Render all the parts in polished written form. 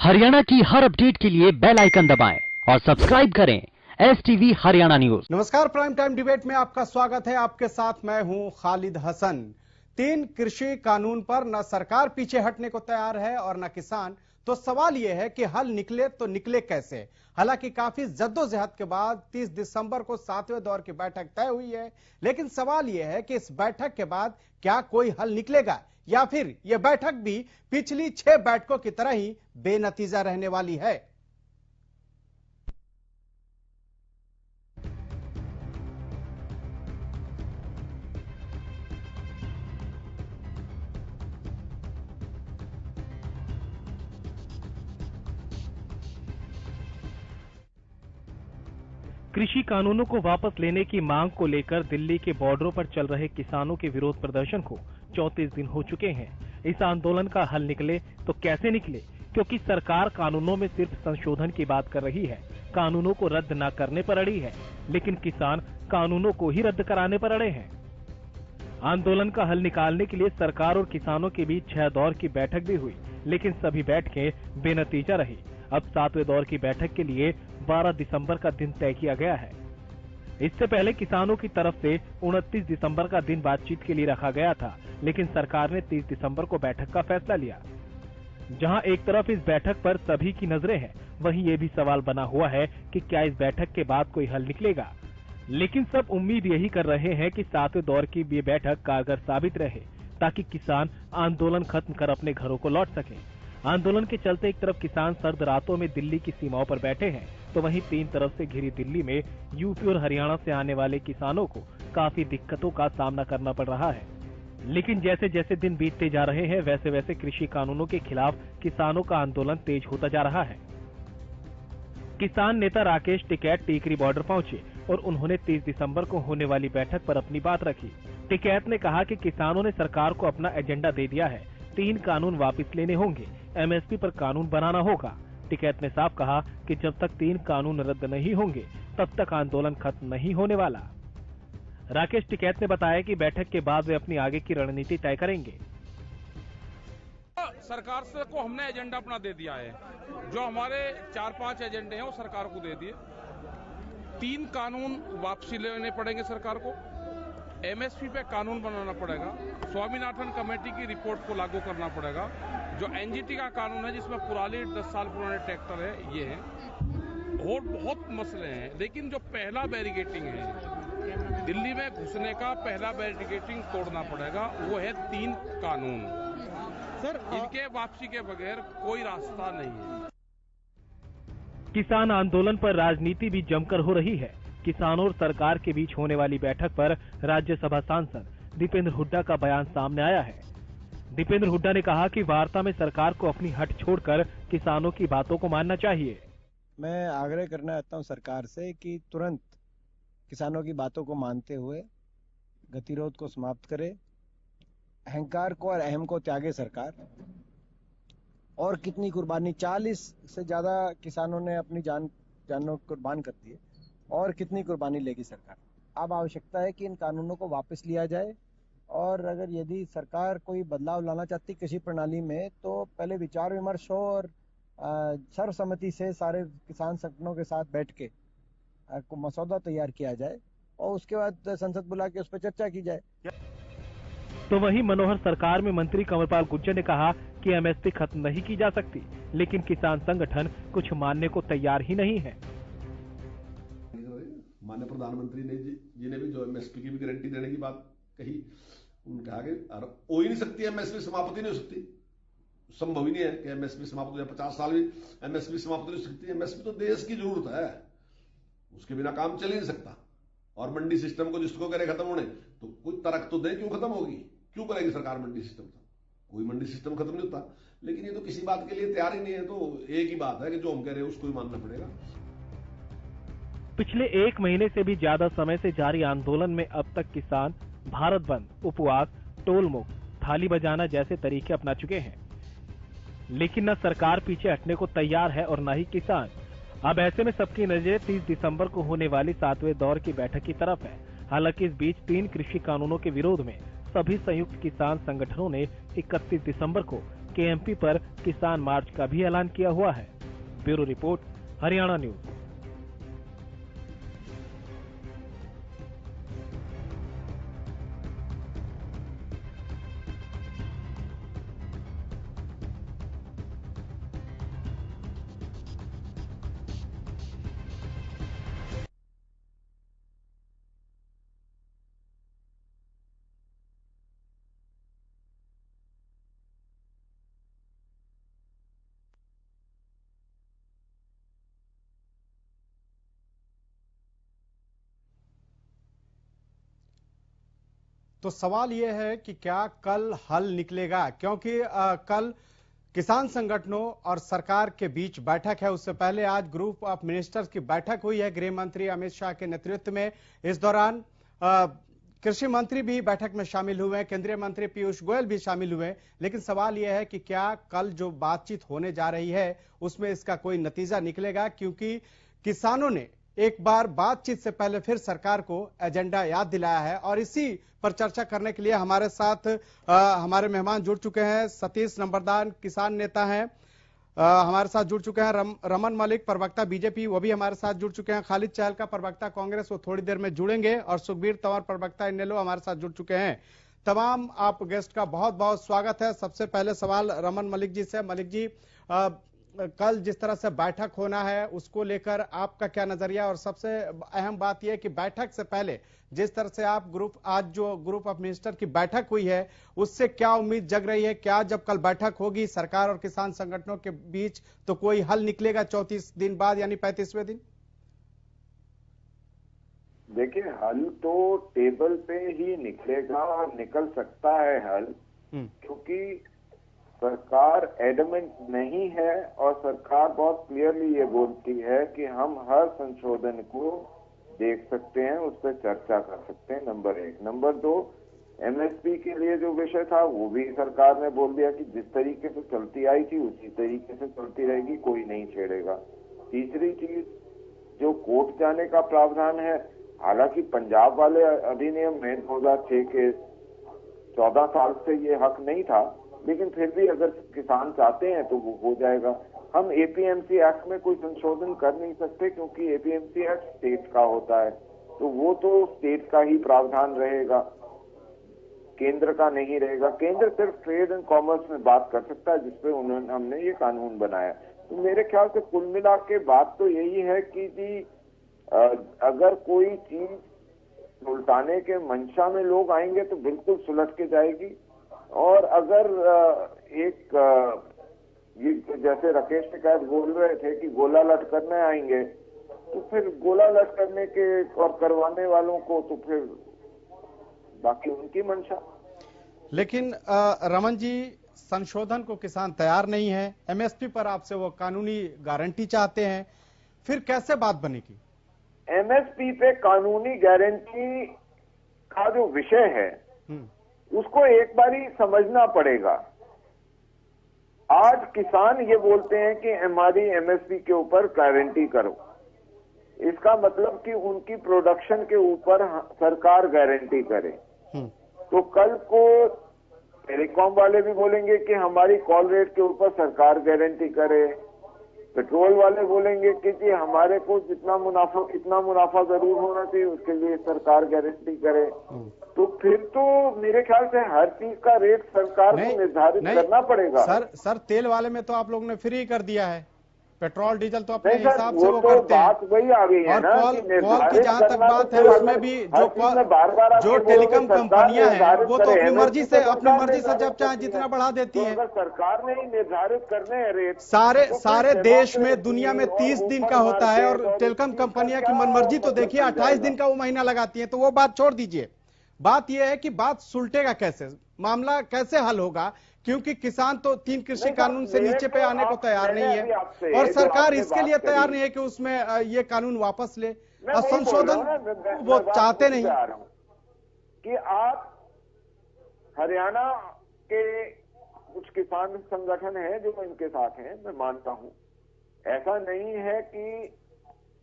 हरियाणा की हर अपडेट के लिए बेल आइकन दबाएं और सब्सक्राइब करें STV हरियाणा न्यूज। नमस्कार, प्राइम टाइम डिबेट में आपका स्वागत है। आपके साथ मैं हूं खालिद हसन। 3 कृषि कानून पर न सरकार पीछे हटने को तैयार है और न किसान। तो सवाल यह है कि हल निकले तो निकले कैसे। हालांकि काफी जद्दोजहद के बाद 30 दिसंबर को 7वें दौर की बैठक तय हुई है, लेकिन सवाल यह है कि इस बैठक के बाद क्या कोई हल निकलेगा या फिर यह बैठक भी पिछली 6 बैठकों की तरह ही बेनतीजा रहने वाली है। कृषि कानूनों को वापस लेने की मांग को लेकर दिल्ली के बॉर्डरों पर चल रहे किसानों के विरोध प्रदर्शन को 34 दिन हो चुके हैं। इस आंदोलन का हल निकले तो कैसे निकले, क्योंकि सरकार कानूनों में सिर्फ संशोधन की बात कर रही है, कानूनों को रद्द न करने पर अड़ी है, लेकिन किसान कानूनों को ही रद्द कराने पर अड़े हैं। आंदोलन का हल निकालने के लिए सरकार और किसानों के बीच 6 दौर की बैठक भी हुई, लेकिन सभी बैठकें बेनतीजा रही। अब 7वें दौर की बैठक के लिए 12 दिसंबर का दिन तय किया गया है। इससे पहले किसानों की तरफ से 29 दिसंबर का दिन बातचीत के लिए रखा गया था, लेकिन सरकार ने 30 दिसंबर को बैठक का फैसला लिया। जहां एक तरफ इस बैठक पर सभी की नजरें हैं, वहीं ये भी सवाल बना हुआ है कि क्या इस बैठक के बाद कोई हल निकलेगा। लेकिन सब उम्मीद यही कर रहे हैं कि 7वें दौर की ये बैठक कारगर साबित रहे, ताकि किसान आंदोलन खत्म कर अपने घरों को लौट सकें। आंदोलन के चलते एक तरफ किसान सर्द रातों में दिल्ली की सीमाओं पर बैठे हैं, तो वहीं 3 तरफ से घिरी दिल्ली में यूपी और हरियाणा से आने वाले किसानों को काफी दिक्कतों का सामना करना पड़ रहा है। लेकिन जैसे जैसे दिन बीतते जा रहे हैं, वैसे वैसे कृषि कानूनों के खिलाफ किसानों का आंदोलन तेज होता जा रहा है। किसान नेता राकेश टिकैत टीकरी बॉर्डर पहुंचे और उन्होंने 30 दिसंबर को होने वाली बैठक पर अपनी बात रखी। टिकैत ने कहा कि किसानों ने सरकार को अपना एजेंडा दे दिया है, 3 कानून वापस लेने होंगे, MSP पर कानून बनाना होगा। टिकैत ने साफ कहा कि जब तक 3 कानून रद्द नहीं होंगे, तब तक आंदोलन खत्म नहीं होने वाला। राकेश टिकैत ने बताया कि बैठक के बाद वे अपनी आगे की रणनीति तय करेंगे। सरकार से को हमने एजेंडा अपना दे दिया है, जो हमारे 4-5 एजेंडे हैं वो सरकार को दे दिए। 3 कानून वापसी लेने पड़ेंगे सरकार को, MSP पे कानून बनाना पड़ेगा, स्वामीनाथन कमेटी की रिपोर्ट को लागू करना पड़ेगा, जो NGT का कानून है जिसमें पुराने 10 साल पुराने ट्रैक्टर है ये है, और बहुत मसले हैं। लेकिन जो पहला बैरिकेटिंग है, दिल्ली में घुसने का पहला बैरिकेटिंग तोड़ना पड़ेगा, वो है 3 कानून। सर, इनके वापसी के बगैर कोई रास्ता नहीं है। किसान आंदोलन पर राजनीति भी जमकर हो रही है। किसानों और सरकार के बीच होने वाली बैठक पर राज्यसभा सांसद दीपेंद्र हुड्डा का बयान सामने आया है। दीपेंद्र हुड्डा ने कहा कि वार्ता में सरकार को अपनी हट छोड़कर किसानों की बातों को मानना चाहिए। मैं आग्रह करना चाहता हूं सरकार से कि तुरंत किसानों की बातों को मानते हुए गतिरोध को समाप्त करे, अहंकार को और अहम को त्यागे सरकार। और कितनी कुर्बानी, 40 से ज्यादा किसानों ने अपनी जानों कुर्बान कर दी है, और कितनी कुर्बानी लेगी सरकार। अब आवश्यकता है कि इन कानूनों को वापस लिया जाए, और अगर यदि सरकार कोई बदलाव लाना चाहती कृषि प्रणाली में, तो पहले विचार विमर्श हो और सर्वसम्मति से सारे किसान संगठनों के साथ बैठ के मसौदा तैयार किया जाए, और उसके बाद संसद बुला के उस पर चर्चा की जाए। तो वहीं मनोहर सरकार में मंत्री कंवरपाल गुर्जर ने कहा कि MSP खत्म नहीं की जा सकती, लेकिन किसान संगठन कुछ मानने को तैयार ही नहीं है। माननीय प्रधानमंत्री जी ने भी जो MSP की भी गारंटी देने की बात कही, उन्होंने कहा कि हो ही नहीं सकती, MSP समाप्ति नहीं हो सकती, संभव ही नहीं है कि MSP समाप्त हो जाए। 50 साल भी MSP समाप्त नहीं हो सकती। MSP तो देश की जरूरत है, उसके बिना काम चल ही नहीं सकता। और मंडी सिस्टम को जिसको करे खत्म होने, तो कुछ तरक तो दे, क्यों खत्म होगी, क्यों करेगी सरकार मंडी सिस्टम? कोई मंडी सिस्टम खत्म नहीं होता। लेकिन ये तो किसी बात के लिए तैयार ही नहीं है, तो एक ही बात है कि जो हम कह रहे हैं उसको ही मानना पड़ेगा। पिछले 1 महीने से भी ज्यादा समय से जारी आंदोलन में अब तक किसान भारत बंद, उपवास, टोल मुक्त, थाली बजाना जैसे तरीके अपना चुके हैं, लेकिन न सरकार पीछे हटने को तैयार है और न ही किसान। अब ऐसे में सबकी नजरें 30 दिसंबर को होने वाली 7वें दौर की बैठक की तरफ है। हालांकि इस बीच 3 कृषि कानूनों के विरोध में सभी संयुक्त किसान संगठनों ने 31 दिसंबर को केएमपी पर किसान मार्च का भी ऐलान किया हुआ है। Bureau report, Haryana news. तो सवाल यह है कि क्या कल हल निकलेगा, क्योंकि कल किसान संगठनों और सरकार के बीच बैठक है। उससे पहले आज ग्रुप ऑफ मिनिस्टर्स की बैठक हुई है गृह मंत्री अमित शाह के नेतृत्व में। इस दौरान कृषि मंत्री भी बैठक में शामिल हुए, केंद्रीय मंत्री पीयूष गोयल भी शामिल हुए। लेकिन सवाल यह है कि क्या कल जो बातचीत होने जा रही है उसमें इसका कोई नतीजा निकलेगा, क्योंकि किसानों ने एक बार बातचीत से पहले फिर सरकार को एजेंडा याद दिलाया है। और इसी पर चर्चा करने के लिए हमारे साथ हमारे मेहमान जुड़ चुके हैं। सतीश नंबरदार किसान नेता हैं, हमारे साथ जुड़ चुके हैं। रमन मलिक प्रवक्ता बीजेपी, वो भी हमारे साथ जुड़ चुके हैं। खालिद चहल का प्रवक्ता कांग्रेस, वो थोड़ी देर में जुड़ेंगे। और सुखबीर तंवर प्रवक्ता इनेलो हमारे साथ जुड़ चुके हैं। तमाम आप गेस्ट का बहुत बहुत स्वागत है। सबसे पहले सवाल रमन मलिक जी से। मलिक जी, कल जिस तरह से बैठक होना है उसको लेकर आपका क्या नजरिया, और सबसे अहम बात यह है कि बैठक से पहले जिस तरह से आज जो ग्रुप ऑफ मिनिस्टर की बैठक हुई है उससे क्या उम्मीद जग रही है? क्या जब कल बैठक होगी सरकार और किसान संगठनों के बीच तो कोई हल निकलेगा 34 दिन बाद, यानी 35वें दिन? देखिए, हल तो टेबल पे ही निकलेगा और निकल सकता है हल, क्योंकि सरकार एडमेंट नहीं है और सरकार बहुत क्लियरली ये बोलती है कि हम हर संशोधन को देख सकते हैं, उस पर चर्चा कर सकते हैं। नंबर 1। नंबर 2, एमएसपी के लिए जो विषय था वो भी सरकार ने बोल दिया कि जिस तरीके से चलती आई थी उसी तरीके से चलती रहेगी, कोई नहीं छेड़ेगा। तीसरी चीज, जो कोर्ट जाने का प्रावधान है, हालांकि पंजाब वाले अधिनियम में 2006 के 14 साल से ये हक नहीं था, लेकिन फिर भी अगर किसान चाहते हैं तो वो हो जाएगा। हम एपीएमसी एक्ट में कोई संशोधन कर नहीं सकते क्योंकि एपीएमसी एक्ट स्टेट का होता है, तो वो तो स्टेट का ही प्रावधान रहेगा, केंद्र का नहीं रहेगा। केंद्र सिर्फ ट्रेड एंड कॉमर्स में बात कर सकता है, जिसपे हमने ये कानून बनाया। तो मेरे ख्याल से कुल मिला के बात तो यही है कि जी अगर कोई चीज सुलटाने के मंशा में लोग आएंगे तो बिल्कुल सुलट के जाएगी, और अगर ये जैसे राकेश टिकैत बोल रहे थे कि गोला लट करने आएंगे, तो फिर गोला लट करने के और करवाने वालों को तो फिर बाकी उनकी मंशा। लेकिन रमन जी, संशोधन को किसान तैयार नहीं है, एमएसपी पर आपसे वो कानूनी गारंटी चाहते हैं, फिर कैसे बात बनेगी? एमएसपी पे कानूनी गारंटी का जो विषय है उसको एक बारी समझना पड़ेगा। आज किसान ये बोलते हैं कि हमारी एमएसपी के ऊपर गारंटी करो, इसका मतलब कि उनकी प्रोडक्शन के ऊपर सरकार गारंटी करे। तो कल को टेलीकॉम वाले भी बोलेंगे कि हमारी कॉल रेट के ऊपर सरकार गारंटी करे, पेट्रोल वाले बोलेंगे कि जी हमारे को इतना मुनाफा जरूर होना चाहिए, उसके लिए सरकार गारंटी करे। तो फिर तो मेरे ख्याल से हर चीज का रेट सरकार को निर्धारित करना पड़ेगा। सर तेल वाले में तो आप लोगों ने फ्री कर दिया है, पेट्रोल डीजल तो अपने हिसाब से वो करते हैं। बात वही आ गई है ना, कॉल की जहां तक बात है उसमें भी जो टेलीकॉम कंपनियां हैं वो तो अपनी मर्जी से जब चाहे जितना बढ़ा देती है। अगर सरकार ने ही निर्धारित करने हैं रेट, सारे देश में दुनिया में 30 दिन का होता है, और टेलीकॉम कंपनियां की मनमर्जी तो देखिए 28 दिन का वो महीना लगाती है। तो वो बात छोड़ दीजिए, बात यह है कि बात सुलटेगा कैसे, मामला कैसे हल होगा, क्योंकि किसान तो 3 कृषि कानून से नीचे पे आने को तैयार नहीं है, और सरकार इसके लिए तैयार नहीं है कि उसमें ये कानून वापस ले, और संशोधन वो चाहते नहीं। कि आप हरियाणा के कुछ किसान संगठन हैं जो इनके साथ हैं, मैं मानता हूं। ऐसा नहीं है कि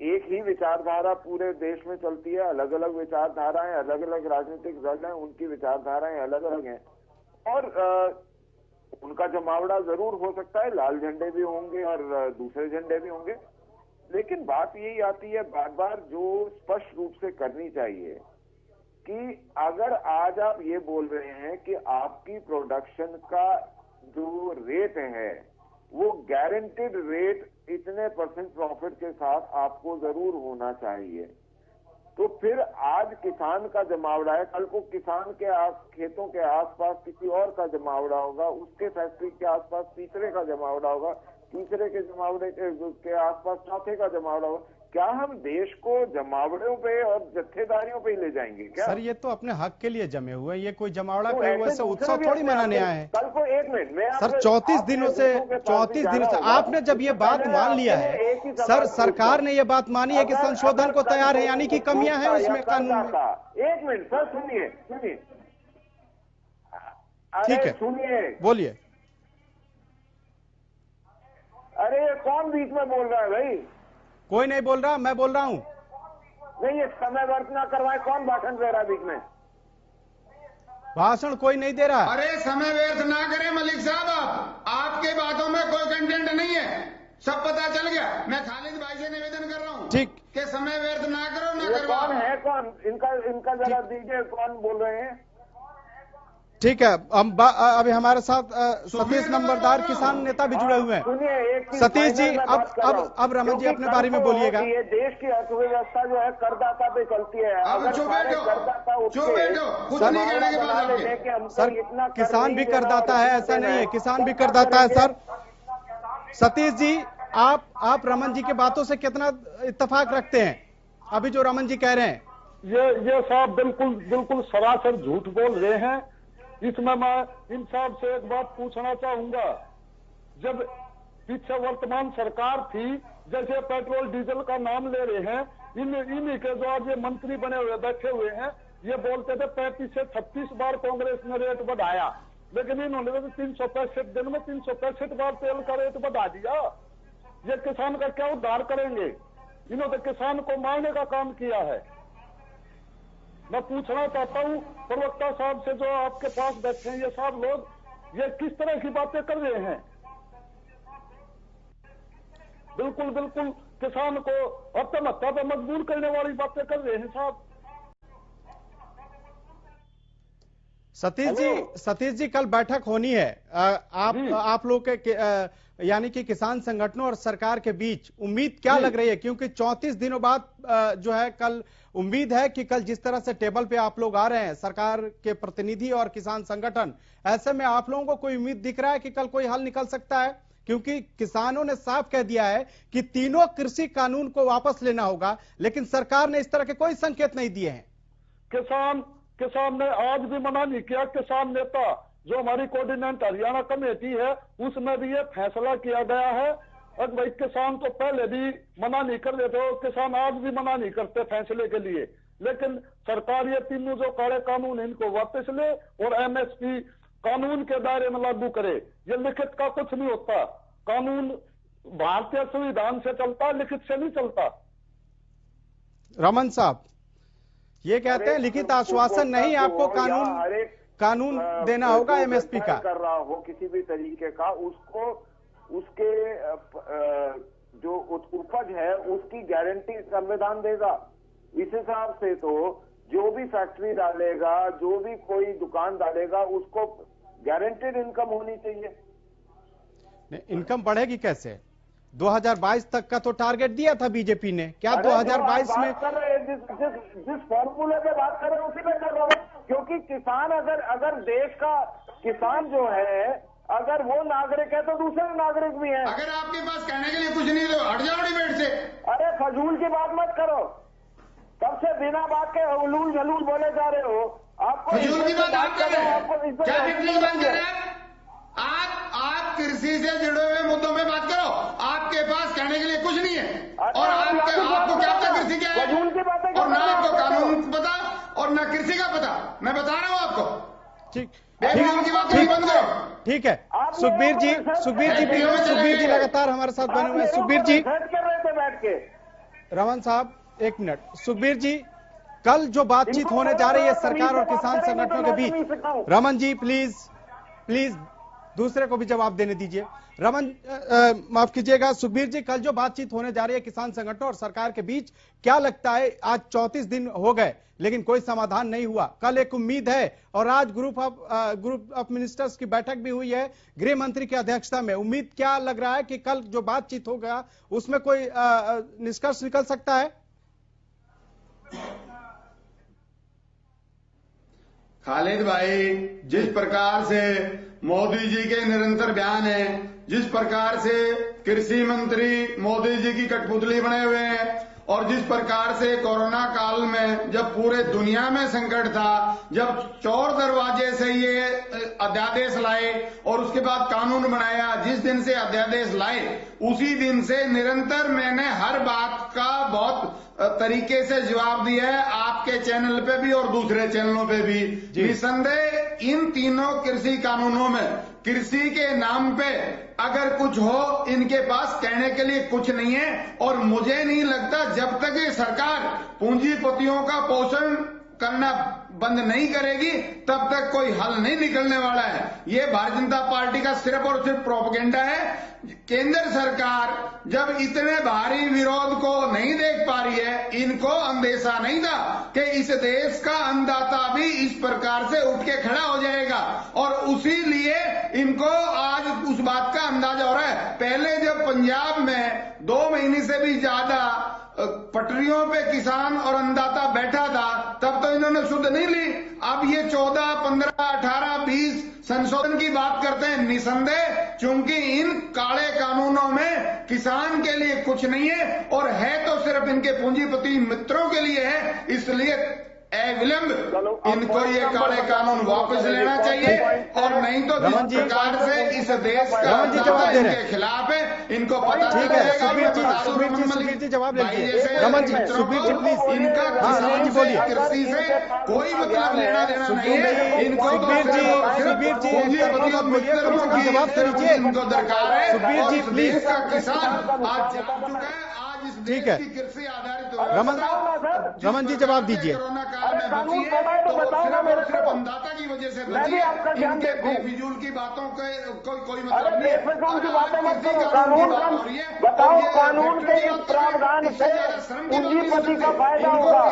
एक ही विचारधारा पूरे देश में चलती है, अलग अलग विचारधाराएं, अलग अलग राजनीतिक दल हैं, उनकी विचारधाराएं अलग अलग हैं, और उनका जमावड़ा जरूर हो सकता है, लाल झंडे भी होंगे और दूसरे झंडे भी होंगे, लेकिन बात यही आती है बार बार जो स्पष्ट रूप से करनी चाहिए कि अगर आज आप ये बोल रहे हैं कि आपकी प्रोडक्शन का जो रेट है वो गारंटेड रेट इतने % प्रॉफिट के साथ आपको जरूर होना चाहिए, तो फिर आज किसान का जमावड़ा है, कल को किसान के खेतों के आसपास किसी और का जमावड़ा होगा, उसके फैक्ट्री के आसपास तीसरे का जमावड़ा होगा, तीसरे के जमावड़े के आसपास चौथे का जमावड़ा होगा। क्या हम देश को जमावड़ों पे और जत्थेदारियों पे ही ले जाएंगे क्या? सर ये तो अपने हक के लिए जमे हुए हैं, ये कोई जमावड़ा तो कोई वैसे उत्सव थोड़ी मनाने आए हैं। कल को 1 मिनट में सर 34 दिनों से आपने जब ये बात मान लिया है सर, सरकार ने ये बात मानी है कि संशोधन को तैयार है, यानी कि कमियां हैं इसमें कानून में। 1 मिनट सर, सुनिए ठीक है, सुनिए, बोलिए। अरे कौन बीच में बोल रहा है भाई? कोई नहीं बोल रहा, मैं बोल रहा हूँ। नहीं, ये समय व्यर्थ ना करवाए, कौन भाषण दे रहा है बीच में? भाषण कोई नहीं दे रहा। अरे समय व्यर्थ ना करें मलिक साहब, आपके बातों में कोई कंटेंट नहीं है, सब पता चल गया। मैं खालिद भाई से निवेदन कर रहा हूँ ठीक कि समय व्यर्थ ना करो, ना ये करवाओ। कौन है, कौन इनका जरा दीजिए, कौन बोल रहे हैं? ठीक है, हम अभी हमारे साथ सतीश नंबरदार किसान नेता भी जुड़े हुए हैं। सुनिए, एक चीज सतीश जी, फाइनल मैं बात कर रहा हूं। अब रमन जी अपने क्योंकि बारे में कल को बोलिएगा। ये देश की अर्थव्यवस्था जो है करदाता पे चलती है, अगर सारे करदाता उठ के सर किसान भी करदाता है, ऐसा नहीं है, किसान भी करदाता है सर। सतीश जी, आप रमन जी की बातों से कितना इत्तेफाक रखते हैं अभी जो रमन जी कह रहे हैं? ये साहब बिल्कुल सरासर झूठ बोल रहे हैं। इसमें मैं इन साहब से एक बात पूछना चाहूंगा, जब पीछे वर्तमान सरकार थी, जैसे पेट्रोल डीजल का नाम ले रहे हैं, इन्हीं के जो आज ये मंत्री बने हुए बैठे हुए हैं, ये बोलते थे 35 से 36 बार कांग्रेस ने रेट बढ़ाया, लेकिन इन्होंने तो 365 दिन में 365 बार तेल का रेट बढ़ा दिया। ये किसान का क्या उद्धार करेंगे? इन्होंने किसान को मारने का काम किया है। मैं पूछना चाहता हूं प्रवक्ता साहब से, जो आपके पास बैठे हैं ये साहब लोग, ये किस तरह की बातें कर रहे हैं? बिल्कुल किसान को आत्महत्या पर मजबूर करने वाली बातें कर रहे हैं साहब। सतीश जी कल बैठक होनी है, आप लोग के यानी कि किसान संगठनों और सरकार के बीच उम्मीद क्या लग रही है? क्योंकि 34 दिनों बाद जो है कल उम्मीद है कि कल जिस तरह से टेबल पे आप लोग आ रहे हैं, सरकार के प्रतिनिधि और किसान संगठन, ऐसे में आप लोगों को कोई उम्मीद दिख रहा है कि कल कोई हल निकल सकता है? क्योंकि किसानों ने साफ कह दिया है कि तीनों कृषि कानून को वापस लेना होगा, लेकिन सरकार ने इस तरह के कोई संकेत नहीं दिए हैं। किसान ने आज भी मना नहीं किया। किसान नेता जो हमारी कोऑर्डिनेट हरियाणा कमेटी है, उसमें भी ये फैसला किया गया है। और भाई किसान तो पहले भी मना नहीं कर रहे थे, और किसान आज भी मना नहीं करते फैसले के लिए, लेकिन सरकार ये तीनों जो काले कानून इनको वापस ले और एमएसपी कानून के दायरे में लागू करे। ये लिखित का कुछ नहीं होता, कानून भारतीय संविधान से चलता, लिखित से नहीं चलता। रमन साहब ये कहते हैं लिखित आश्वासन नहीं, आपको कानून देना होगा एमएसपी का। कर रहा हो किसी भी तरीके का, उसके जो उपज है उसकी गारंटी संविधान देगा। इस हिसाब से तो जो भी फैक्ट्री डालेगा, जो भी कोई दुकान डालेगा, उसको गारंटेड इनकम होनी चाहिए। इनकम बढ़ेगी कैसे? 2022 तक का तो टारगेट दिया था बीजेपी ने, क्या 2022 में कर रहे हैं? जिस फॉर्मूले पे बात कर रहे हैं उसी पे कर रहा हूं। क्योंकि किसान अगर देश का किसान जो है, अगर वो नागरिक है तो दूसरे नागरिक भी हैं। अगर आपके पास कहने के लिए कुछ नहीं तो हट जाओ डिबेट से। अरे फजूल की बात मत करो, तब से बिना बात के उलूल झलूल बोले जा रहे हो। आपको फजूल की बात आप कर रहे हैं, क्या टेक्निक बात कर रहे हैं? आप कृषि से जुड़े हुए मुद्दों में बात करो। आपके पास कहने के लिए कुछ नहीं है, और आपको क्या पता कृषि क्या है, और ना आपको कानून पता और ना कृषि का पता। मैं बता रहा हूँ आपको। ठीक बंद करो। ठीक है, सुखबीर जी लगातार हमारे साथ बने हुए हैं। सुखबीर जी, बैठ के रमन साहब एक मिनट। सुखबीर जी, कल जो बातचीत होने जा रही है सरकार और किसान संगठनों के बीच, रमन जी प्लीज दूसरे को भी जवाब देने दीजिए। रमन माफ कीजिएगा सुखबीर जी, कल जो बातचीत होने जा रही है किसान संगठनों और सरकार के बीच, क्या लगता है आज 34 दिन हो गए लेकिन कोई समाधान नहीं हुआ, कल एक उम्मीद है और आज ग्रुप ऑफ मिनिस्टर्स की बैठक भी हुई है गृह मंत्री की अध्यक्षता में, उम्मीद क्या लग रहा है कि कल जो बातचीत होगा उसमें कोई निष्कर्ष निकल सकता है? खालिद भाई, जिस प्रकार से मोदी जी के निरंतर बयान है, जिस प्रकार से कृषि मंत्री मोदी जी की कठपुतली बने हुए हैं और जिस प्रकार से कोरोना काल में जब पूरे दुनिया में संकट था, जब चौर दरवाजे से ये अध्यादेश लाए और उसके बाद कानून बनाया, जिस दिन से अध्यादेश लाए उसी दिन से निरंतर मैंने हर बात का बहुत तरीके से जवाब दिया है, आपके चैनल पे भी और दूसरे चैनलों पे भी। निसंदेह इन तीनों कृषि कानूनों में कृषि के नाम पे अगर कुछ हो, इनके पास कहने के लिए कुछ नहीं है और मुझे नहीं लगता जब तक ये सरकार पूंजीपतियों का पोषण करना बंद नहीं करेगी तब तक कोई हल नहीं निकलने वाला है। ये भारतीय जनता पार्टी का सिर्फ और सिर्फ प्रोपेगेंडा है। केंद्र सरकार जब इतने भारी विरोध को नहीं देख पा रही है, इनको अंदेशा नहीं था कि इस देश का अन्नदाता भी इस प्रकार से उठ के खड़ा हो जाएगा और उसी लिए इनको आज उस बात का अंदाजा हो रहा है। पहले जब पंजाब में 2 महीने से भी ज्यादा पटरियों पे किसान और अन्नदाता बैठा था तब तो इन्होंने शुद्ध नहीं ली, अब ये 14, 15, 18, 20 संशोधन की बात करते हैं। निसंदेह चूंकि इन काले कानूनों में किसान के लिए कुछ नहीं है और है तो सिर्फ इनके पूंजीपति मित्रों के लिए है, इसलिए विलंब इनको ये काले कानून वापस लेना चाहिए और नहीं तो जिस प्रकार से इस देश का इनके खिलाफ है, इनको पता चलेगा। सुखबीर जी जवाब दीजिए। रमन जी, सुखबीर जी प्लीज, इनका किसान से कृषि से कोई मतलब लेना देना नहीं है। इनको सुखबीर जी जवाब दीजिए। इनको दरकार है सुखबीर जी प्लीज, का किसान आज जाग चुका है, आज इस ठीक देश है। की कृषि आधारित रमन जी जवाब दीजिए। कोरोना काल में बची है तो सिर्फ अन्नदाता की वजह से बची है। इनके बेफिजूल की बातों के कोई मतलब नहीं है। बताओ कानून के इस प्रावधान से पूंजीपति का फायदा होगा,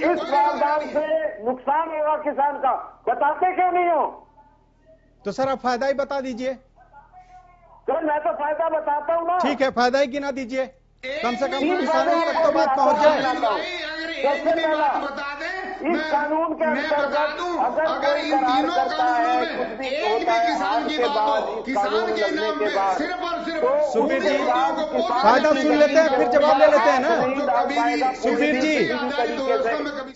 इस प्रावधान से नुकसान होगा किसान का, बताते क्यों नहीं हो? तो सर आप फायदा ही बता दीजिए। सर मैं तो फायदा बताता हूँ ना। ठीक है, फायदा ही गिना दीजिए, कम से कम किसानों तक तो बात पहुंच जाए। सबसे पहला इस कानून के अंतर्गत अगर इन तीनों कानूनों में एक भी किसान की बात हो, किसान के नाम पे सिर्फ और सिर्फ सुखबीर जी फायदा सुन लेते हैं फिर जवाब ले लेते हैं ना।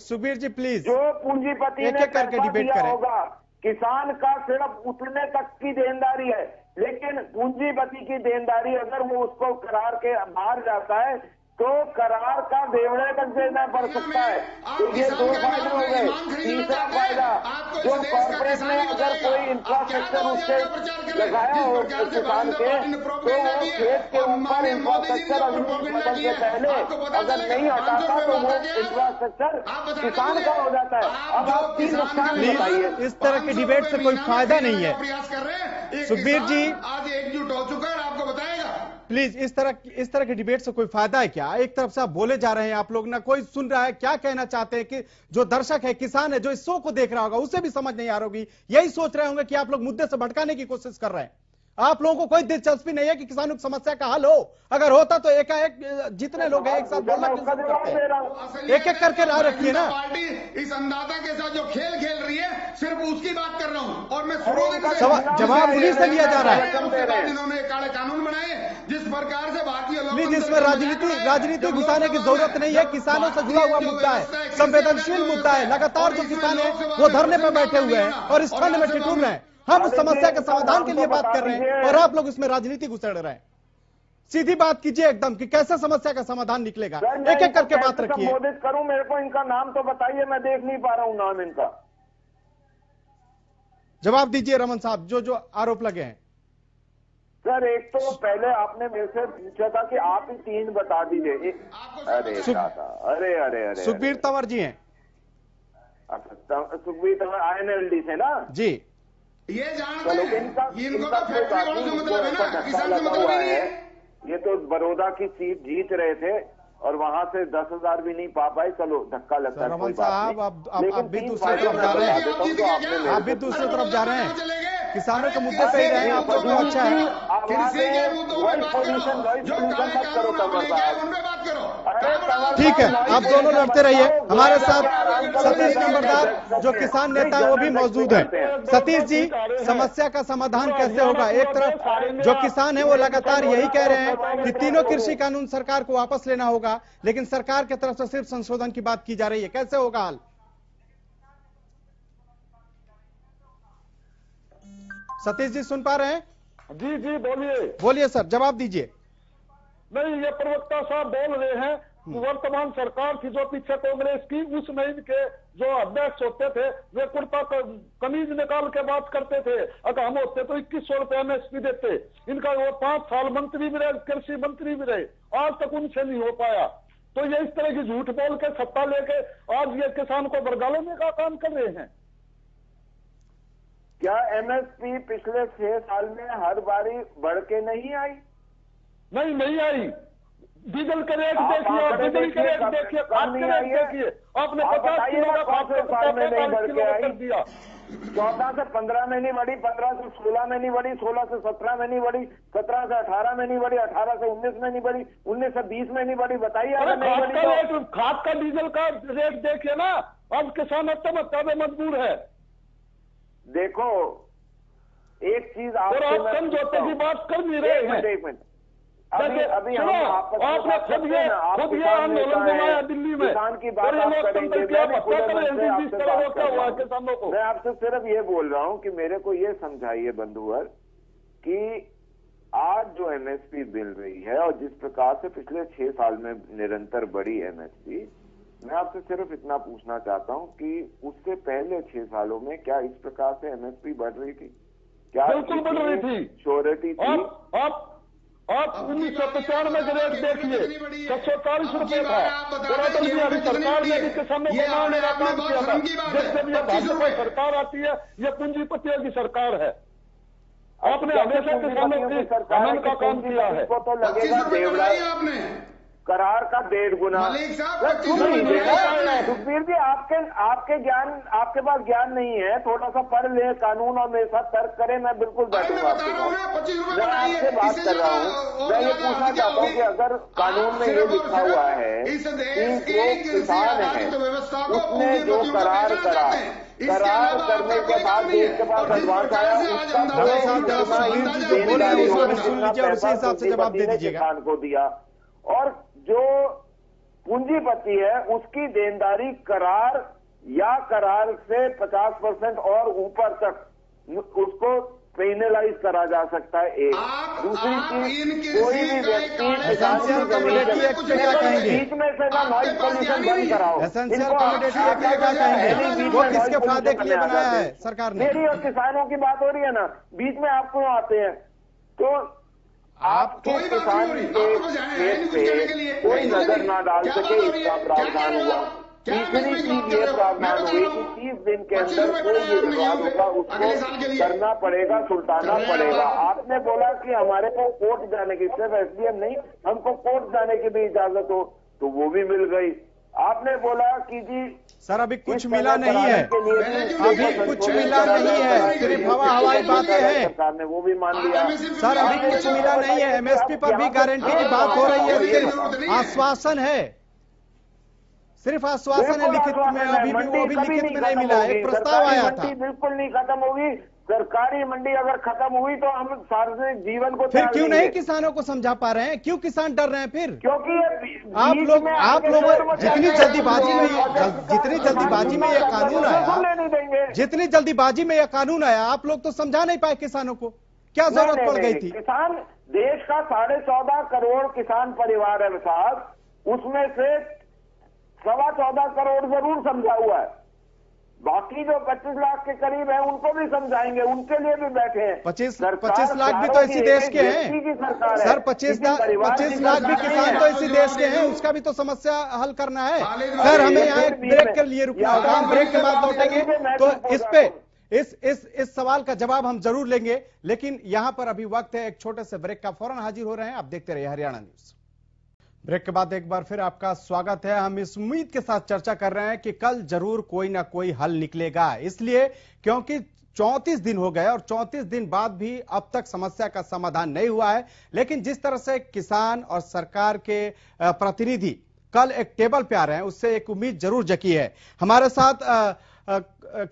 सुखबीर जी प्लीज, जो पूंजीपति ने करके डिबेट करें। होगा, किसान का सिर्फ उतने तक की देनदारी है, लेकिन पूंजीपति की देनदारी अगर वो उसको करार के बाहर जाता है तो करार का देवड़े तक देना पड़ सकता है। तो ये 2 फायदे हो गए। तीसरा फायदा, जो कॉर्पोरेट ने अगर कोई इंफ्रास्ट्रक्चर उससे लगाया हो किसान के, तो वो खेत के ऊपर इंफ्रास्ट्रक्चर अग्निशमन से पहले अगर नहीं हटाता तो वो इंफ्रास्ट्रक्चर किसान का हो जाता है। अब आप 3 नुकसान बताइए। इस तरह के डिबेट से कोई फायदा नहीं है। प्रयास कर रहे हैं, सुखबीर जी आज एकजुट हो चुका है, आपको बताएगा। प्लीज, इस तरह के डिबेट से कोई फायदा है क्या? एक तरफ से आप बोले जा रहे हैं, आप लोग ना कोई सुन रहा है। क्या कहना चाहते हैं कि जो दर्शक है, किसान है, जो इस शो को देख रहा होगा, उसे भी समझ नहीं आ रही होगी, यही सोच रहे होंगे कि आप लोग मुद्दे से भटकाने की कोशिश कर रहे हैं। आप लोगों को कोई दिलचस्पी नहीं है कि किसानों की समस्या का हल हो। अगर होता तो एकाएक जितने लोग हैं एक साथ बोलना क्यों करते हैं? एक एक करके राह रखिए ना। पार्टी इस अन्नदाता के साथ जो खेल खेल रही है, सिर्फ उसकी बात कर रहा हूं और मैं शुरू जवाब उन्हीं से लिया जा रहा है। इन्होंने काले कानून बनाए जिस प्रकार से भारतीय प्लीज, इसमें राजनीति घुसाने की जरूरत नहीं है। किसानों से जुड़ा हुआ मुद्दा है, संवेदनशील मुद्दा है। लगातार जो किसान है वो धरने पर बैठे हुए हैं और इस ठंड में ठिठुर रहे हैं। हम उस समस्या के समाधान के लिए बात कर रहे हैं और आप लोग इसमें राजनीति घुसेड़ रहे हैं। सीधी बात कीजिए एकदम कि कैसे समस्या का समाधान निकलेगा। एक एक करके बात रखिए। संबोधित करूं, मेरे को इनका नाम तो बताइए, मैं देख नहीं पा रहा हूं नाम इनका। जवाब दीजिए रमन साहब, जो आरोप लगे हैं। सर एक तो पहले आपने मेरे से पूछा था कि आप ही 3 बता दीजिए। अरे सुखबीर तंवर जी हैं। सुखबीर तंवर INLD से ना जी। ये जान चलो गए इनका इनको तो फैक्ट्री वालों से मतलब है ना, किसान से मतलब ही नहीं है। ये तो बड़ौदा की सीट जीत रहे थे और वहां से 10,000 भी नहीं पा पाए। चलो धक्का लगता है, रमन साहब आप भी दूसरी तरफ जा रहे हैं, आप भी दूसरी तरफ जा रहे हैं। किसानों के मुद्दे पे ही रहे हैं आप लोग, तो अच्छा है। ठीक है, आप दोनों लड़ते रहिए। हमारे साथ सतीश नंबरदार जो किसान नेता है वो भी मौजूद है। सतीश जी, समस्या का समाधान कैसे होगा? एक तरफ जो किसान है वो लगातार यही कह रहे हैं कि तीनों कृषि कानून सरकार को वापस लेना होगा, लेकिन सरकार की तरफ से सिर्फ संशोधन की बात की जा रही है। कैसे होगा हाल? सतीश जी सुन पा रहे हैं? जी जी बोलिए। बोलिए सर, जवाब दीजिए। नहीं, ये प्रवक्ता साहब बोल रहे हैं वर्तमान सरकार की जो पीछे कांग्रेस की, उसमें इनके जो अध्यक्ष होते थे वे कुर्ता कमीज निकाल के बात करते थे। अगर हम होते तो 2100 रुपए MSP देते। इनका वो 5 साल मंत्री भी रहे, कृषि मंत्री भी रहे, आज तक उनसे नहीं हो पाया। तो ये इस तरह की झूठ बोल के सत्ता लेके आज ये किसान को बरगलाने का काम कर रहे हैं। क्या MSP पिछले 6 साल में हर बारी बढ़ के नहीं आई? नहीं आई। डीजल के रेट देखिए, आप डीजल के रेट देखिए, खाद के रेट देखिए। आपने 50 किलो का खाद कर दिया। 14 से 15 में नहीं बढ़ी, 15 से 16 में नहीं बढ़ी, 16 से 17 में नहीं बढ़ी, 17 से 18 में नहीं बढ़ी, 18 से 19 में नहीं बढ़ी, 19 से 20 में नहीं बढ़ी। बताइए अगर नहीं बढ़ी तो। खाद का डीजल का रेट देखिए ना, अब किसान आत्महत्या में मजबूर है। देखो एक चीज आप समझौते की बात कर नहीं रहे हैं। एक मिनट, अभी हम आपने खुद ये आंदोलन बनाया दिल्ली में, किसान की बात आप करेंगे। मैं आपसे सिर्फ ये बोल रहा हूँ कि मेरे को ये समझाइए बंधुवर कि आज जो MSP मिल रही है और जिस प्रकार से पिछले 6 साल में निरंतर बढ़ी MSP, मैं आपसे सिर्फ इतना पूछना चाहता हूं कि उससे पहले 6 सालों में क्या इस प्रकार से MSP बढ़ रही थी? क्या बिल्कुल बढ़ रही थी, श्योरिटी थी? आप 1995 के रेट देखिए, 640 रुपए था। सरकार ने भी किसानों को मारने का काम किया था। जब जब ये भाजपा सरकार आती है, ये पूंजीपतियों की सरकार है। आपने हमेशा किसानों की आनंद का काम किया है। तो लगेगा देवराज आपने करार का 1.5 गुना। सुखबीर जी, आपके ज्ञान, आपके पास ज्ञान नहीं है। थोड़ा सा पढ़ ले कानून और मेरे साथ तर्क करें, मैं बिल्कुल बैठूंगा आपके साथ। मैं आपसे बात कर रहा हूँ, मैं ये पूछना चाहता हूँ कि अगर कानून में ये लिखा हुआ है कि जो किसान है उसने जो करार करा, करार करने के बाद देश के पास एडवांस आया, उसका किसान को दिया, और जो पूंजीपति है उसकी देनदारी करार या करार से 50% और ऊपर तक उसको पेनलाइज करा जा सकता है। एक दूसरी चीज, कोई भी व्यक्ति बीच में से ना नॉइज पॉल्यूशन बंद कराओ। वो किसके फायदे के लिए बनाया है सरकार ने? मेरी और किसानों की बात हो रही है ना, बीच में आप क्यों आते हैं? तो आपके किसान के खेत पे कोई नजर ना डाल सके, इसका प्रावधान हुआ। तीसरी चीज ये प्रावधान हुई कि 30 दिन के अंदर कोई भी विवाद होगा उसको करना पड़ेगा, सुलटाना पड़ेगा। आपने बोला कि हमारे को कोर्ट जाने की, सिर्फ SDM नहीं, हमको कोर्ट जाने की भी इजाजत हो, तो वो भी मिल गई। आपने बोला कि जी सर अभी कुछ मिला नहीं है, अभी कुछ मिला नहीं है, सिर्फ हवाई बातें हैं। सरकार ने वो भी मान लिया। सर अभी कुछ मिला नहीं है, MSP पर भी गारंटी की बात हो रही है, सिर्फ आश्वासन है, सिर्फ आश्वासन है लिखित में। अभी भी वो भी लिखित में नहीं मिला, एक प्रस्ताव आया था। बिल्कुल नहीं खत्म होगी सरकारी मंडी। अगर खत्म हुई तो हम सार्वजनिक जीवन को फिर क्यों नहीं किसानों को समझा पा रहे हैं? क्यों किसान डर रहे हैं? फिर क्योंकि आप लोग जितनी जल्दीबाजी में ये कानून आया, जितनी जल्दीबाजी में ये कानून आया, आप लोग तो समझा नहीं पाए किसानों को। क्या जरूरत पड़ गई थी? किसान देश का 14.5 करोड़ किसान परिवार है साहब, उसमें से 14.25 करोड़ जरूर समझा हुआ है। बाकी जो 25 लाख के करीब है उनको भी समझाएंगे, उनके लिए भी बैठे हैं। 25 लाख भी तो इसी देश के हैं सर, 25 लाख भी किसान तो इसी देश के हैं, उसका भी तो समस्या हल करना है। सर हमें यहाँ एक ब्रेक के लिए रुकना होगा, हम ब्रेक के बाद लौटेंगे। तो इस सवाल का जवाब हम जरूर लेंगे, लेकिन यहां पर अभी वक्त है एक छोटे से ब्रेक का। फौरन हाजिर हो रहे हैं, आप देखते रहिए हरियाणा न्यूज। ब्रेक के बाद एक बार फिर आपका स्वागत है। हम इस उम्मीद के साथ चर्चा कर रहे हैं कि कल जरूर कोई ना कोई हल निकलेगा, इसलिए क्योंकि 34 दिन हो गए और 34 दिन बाद भी अब तक समस्या का समाधान नहीं हुआ है। लेकिन जिस तरह से किसान और सरकार के प्रतिनिधि कल एक टेबल पे आ रहे हैं, उससे एक उम्मीद जरूर जगी है। हमारे साथ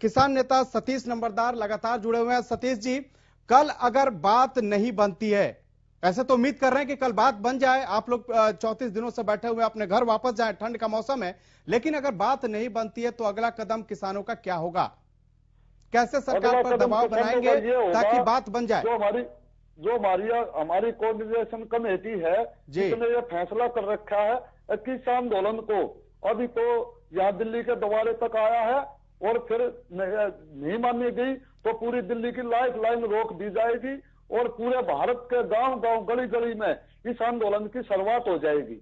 किसान नेता सतीश नंबरदार लगातार जुड़े हुए हैं। सतीश जी, कल अगर बात नहीं बनती है, ऐसे तो उम्मीद कर रहे हैं कि कल बात बन जाए, आप लोग 34 दिनों से बैठे हुए अपने घर वापस जाएं, ठंड का मौसम है, लेकिन अगर बात नहीं बनती है तो अगला कदम किसानों का क्या होगा? कैसे सरकार पर दबाव बनाएंगे ताकि बात बन जाए? जो हमारी कोऑर्डिनेशन कमेटी है जिसने ये फैसला कर रखा है कि आंदोलन को अभी तो यहाँ दिल्ली के दरबारे तक आया है और फिर नहीं मानी गई तो पूरी दिल्ली की लाइफ लाइन रोक दी जाएगी और पूरे भारत के गांव गांव गली गली में इस आंदोलन की शुरुआत हो जाएगी।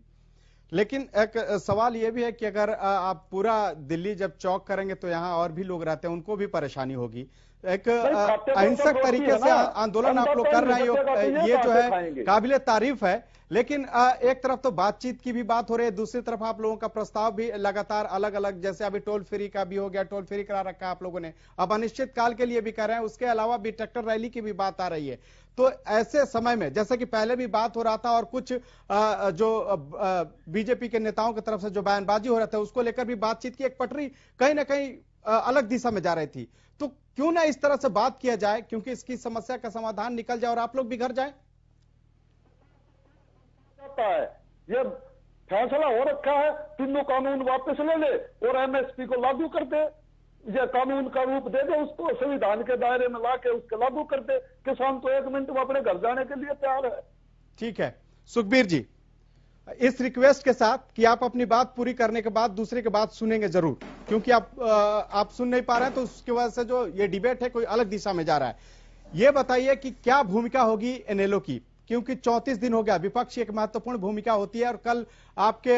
लेकिन एक सवाल यह भी है कि अगर आप पूरा दिल्ली जब चौक करेंगे तो यहाँ और भी लोग रहते हैं, उनको भी परेशानी होगी। एक अहिंसक तरीके से आंदोलन आप लोग कर रहे हैं, ये जो है काबिले तारीफ है, लेकिन एक तरफ तो बातचीत की भी बात हो रही है, दूसरी तरफ आप लोगों का प्रस्ताव भी लगातार अलग अलग, जैसे अभी टोल फ्री का भी हो गया, टोल फ्री करा रखा है आप लोगों ने, अब अनिश्चित काल के लिए भी कर रहे हैं, उसके अलावा भी ट्रैक्टर रैली की भी बात आ रही है। तो ऐसे समय में जैसे कि पहले भी बात हो रहा था और कुछ जो बीजेपी के नेताओं की तरफ से जो बयानबाजी हो रहा था उसको लेकर भी बातचीत की एक पटरी कहीं ना कहीं अलग दिशा में जा रही थी, तो क्यों ना इस तरह से बात किया जाए, क्योंकि इसकी समस्या का समाधान निकल जाए और आप लोग भी घर जाए। ये फैसला हो रखा है, तीनों कानून वापस ले ले और एमएसपी को लागू कर दे, ये कानून का रूप दे दे, उसको संविधान के दायरे में लाके उसको लागू कर दे, किसान तो 1 मिनट में अपने घर जाने के लिए तैयार है। ठीक है सुखबीर जी, इस रिक्वेस्ट के साथ कि आप अपनी बात पूरी करने के बाद दूसरे की बात सुनेंगे जरूर, क्योंकि आप सुन नहीं पा रहे हैं तो उसकी वजह से जो ये डिबेट है कोई अलग दिशा में जा रहा है। ये बताइए कि क्या भूमिका होगी एनएलओ की, क्योंकि 34 दिन हो गया, विपक्ष की एक महत्वपूर्ण भूमिका होती है और कल आपके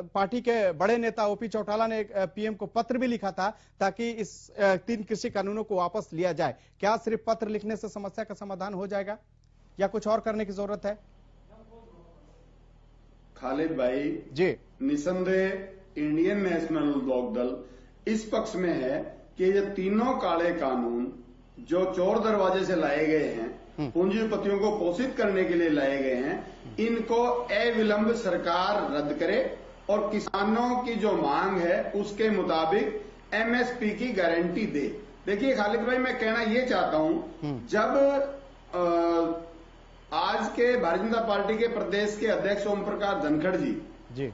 पार्टी के बड़े नेता ओपी चौटाला ने पीएम को पत्र भी लिखा था ताकि इस 3 कृषि कानूनों को वापस लिया जाए। क्या सिर्फ पत्र लिखने से समस्या का समाधान हो जाएगा या कुछ और करने की जरूरत है? खालिद भाई जी, निसंदेह इंडियन नेशनल लोक दल इस पक्ष में है कि ये तीनों काले कानून जो चोर दरवाजे से लाए गए हैं, पूंजीपतियों को पोषित करने के लिए लाए गए हैं, इनको अविलंब सरकार रद्द करे और किसानों की जो मांग है उसके मुताबिक एमएसपी की गारंटी दे। देखिए खालिद भाई, मैं कहना ये चाहता हूं, जब आज के भारतीय जनता पार्टी के प्रदेश के अध्यक्ष ओम प्रकाश धनखड़ जी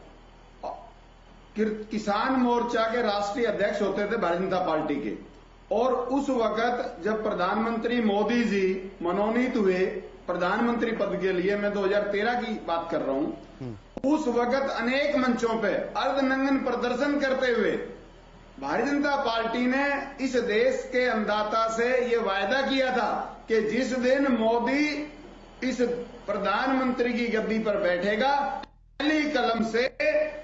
किसान मोर्चा के राष्ट्रीय अध्यक्ष होते थे भारतीय जनता पार्टी के, और उस वक्त जब प्रधानमंत्री मोदी जी मनोनीत हुए प्रधानमंत्री पद के लिए, मैं 2013 की बात कर रहा हूं, उस वक्त अनेक मंचों पे अर्धनंगन प्रदर्शन करते हुए भारतीय जनता पार्टी ने इस देश के अन्नदाता से ये वायदा किया था कि जिस दिन मोदी इस प्रधानमंत्री की गद्दी पर बैठेगा, पहली कलम से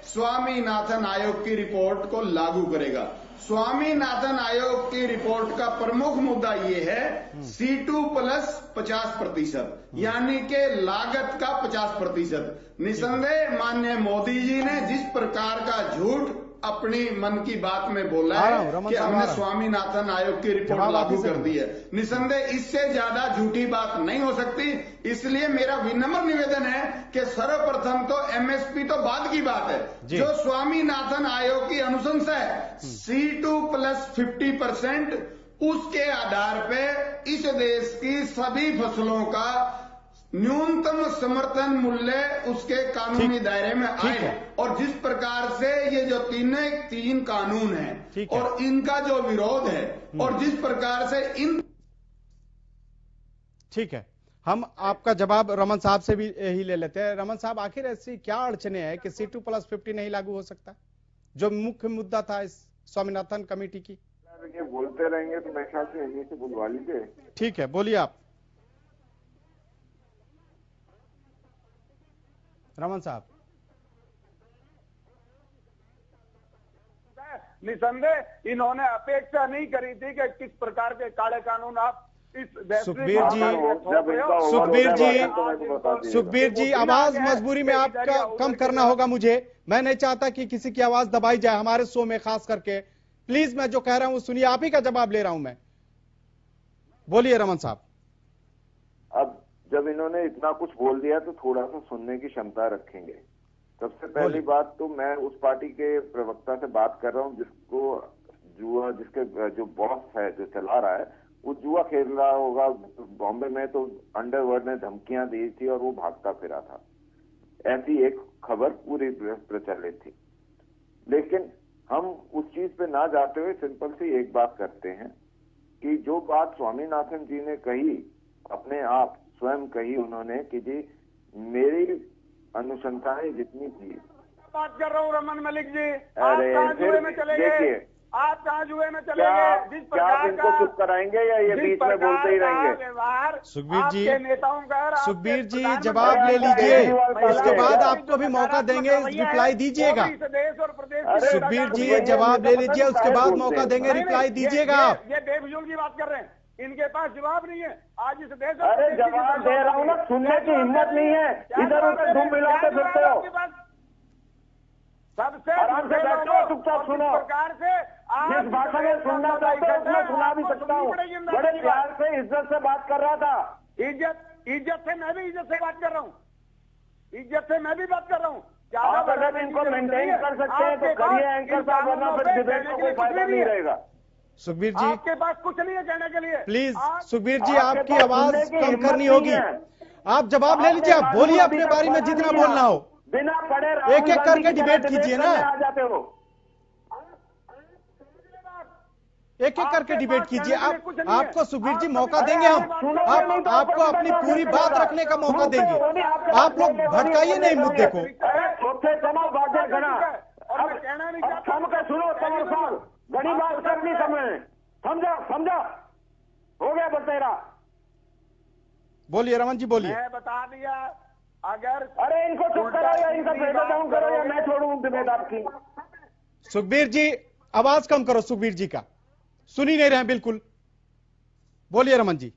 स्वामीनाथन आयोग की रिपोर्ट को लागू करेगा। स्वामीनाथन आयोग की रिपोर्ट का प्रमुख मुद्दा ये है C2 प्लस 50%, यानी कि लागत का 50%। निसंदेह माननीय मोदी जी ने जिस प्रकार का झूठ अपनी मन की बात में बोला है कि हमने स्वामीनाथन आयोग की रिपोर्ट लागू कर दी है, निसंदेह इससे ज्यादा झूठी बात नहीं हो सकती। इसलिए मेरा विनम्र निवेदन है कि सर्वप्रथम तो एमएसपी तो बाद की बात है, जो स्वामीनाथन आयोग की अनुशंसा है C2 प्लस 50%, उसके आधार पे इस देश की सभी फसलों का न्यूनतम समर्थन मूल्य उसके कानूनी दायरे में आए। और जिस प्रकार से ये जो तीन कानून हैं और इनका जो विरोध है और जिस प्रकार से इन, ठीक है, हम आपका जवाब रमन साहब से भी यही ले लेते हैं। रमन साहब, आखिर ऐसी क्या अड़चने हैं कि C2 प्लस 50 नहीं लागू हो सकता, जो मुख्य मुद्दा था इस स्वामीनाथन कमेटी की? ये बोलते रहेंगे तो मेरे ख्याल से यहीं से बुलवा लीजिए। ठीक है, बोलिए आप रमन साहब। निसंदेह इन्होंने अपेक्षा नहीं करी थी कि किस प्रकार के काले कानून आप इस सुखबीर जी आवाज मजबूरी में आपका कम करना होगा मुझे। मैं नहीं चाहता कि किसी की आवाज दबाई जाए हमारे शो में खास करके। प्लीज मैं जो कह रहा हूं सुनिए, आप ही का जवाब ले रहा हूं मैं। बोलिए रमन साहब। अब जब इन्होंने इतना कुछ बोल दिया तो थोड़ा सा सुनने की क्षमता रखेंगे। सबसे पहली बात तो मैं उस पार्टी के प्रवक्ता से बात कर रहा हूं जिसके जो बॉस है, जो चला रहा है, वो जुआ खेल रहा होगा। बॉम्बे में तो अंडरवर्ल्ड ने धमकियां दी थी और वो भागता फिरा था, ऐसी एक खबर पूरी प्रचलित थी। लेकिन हम उस चीज पे ना जाते हुए सिंपल सी एक बात करते हैं कि जो बात स्वामीनाथन जी ने कही, अपने आप स्वयं कही उन्होंने कि जी मेरी अनुशंसाएं जितनी थी। बात कर रहा हूँ रमन मलिक जी, आप कहाँ जुए में चले गए? आप कहाँ जुए में चले गए? क्या आप इनको चुप कराएंगे या ये बीच में बोलते ही रहेंगे? सुखबीर जी जवाब ले लीजिए, उसके बाद आपको भी मौका देंगे, रिप्लाई दीजिएगा। सुखबीर जी जवाब ले लीजिए, उसके बाद मौका देंगे, रिप्लाई दीजिएगा आप। ये बेफिजूल की बात कर रहे हैं, इनके पास जवाब नहीं है। आज इस देश अरे जवाब दे रहा हूँ ना, सुनने की हिम्मत नहीं है, इधर उधर धूम मिलाते फिरते हो। सबसे आराम से बैठो, चुपचाप सुनो। सरकार से जिस भाषा में सुनना चाहते हो उसमें सुना भी सकता हूँ। बड़े प्यार से इज्जत से बात कर रहा था। इज्जत से मैं भी इज्जत से बात कर रहा हूँ, इज्जत से मैं भी बात कर रहा हूँ। आप अगर इनको मेंटेन कर सकते हैं तो करिए एंकर साहब, वरना फिर डिबेट को कोई फायदा नहीं रहेगा। सुखबीर जी आपके पास कुछ नहीं है कहने के लिए। प्लीज सुखबीर जी आपकी आवाज कम करनी होगी। आप जवाब ले लीजिए, आप बोलिए अपने बारे में जितना बोलना हो, बिना पढ़े एक एक करके डिबेट कीजिए ना, आ जाते हो। एक एक करके डिबेट कीजिए। आपको सुखबीर जी मौका देंगे हम, आपको अपनी पूरी बात रखने का मौका देंगे। आप लोग भटकाइए नहीं मुद्दे को। सुनो तमर साहब, बड़ी बात करनी समय समझा समझा, हो गया बतेरा। बोलिए रमन जी बोलिए। मैं बता दिया, अगर अरे इनको चुप करो या इनका पेपर डाउन करो या मैं छोड़ूं डिबेट आपकी। सुखबीर जी आवाज कम करो, सुखबीर जी का सुन ही नहीं रहे बिल्कुल। बोलिए रमन जी।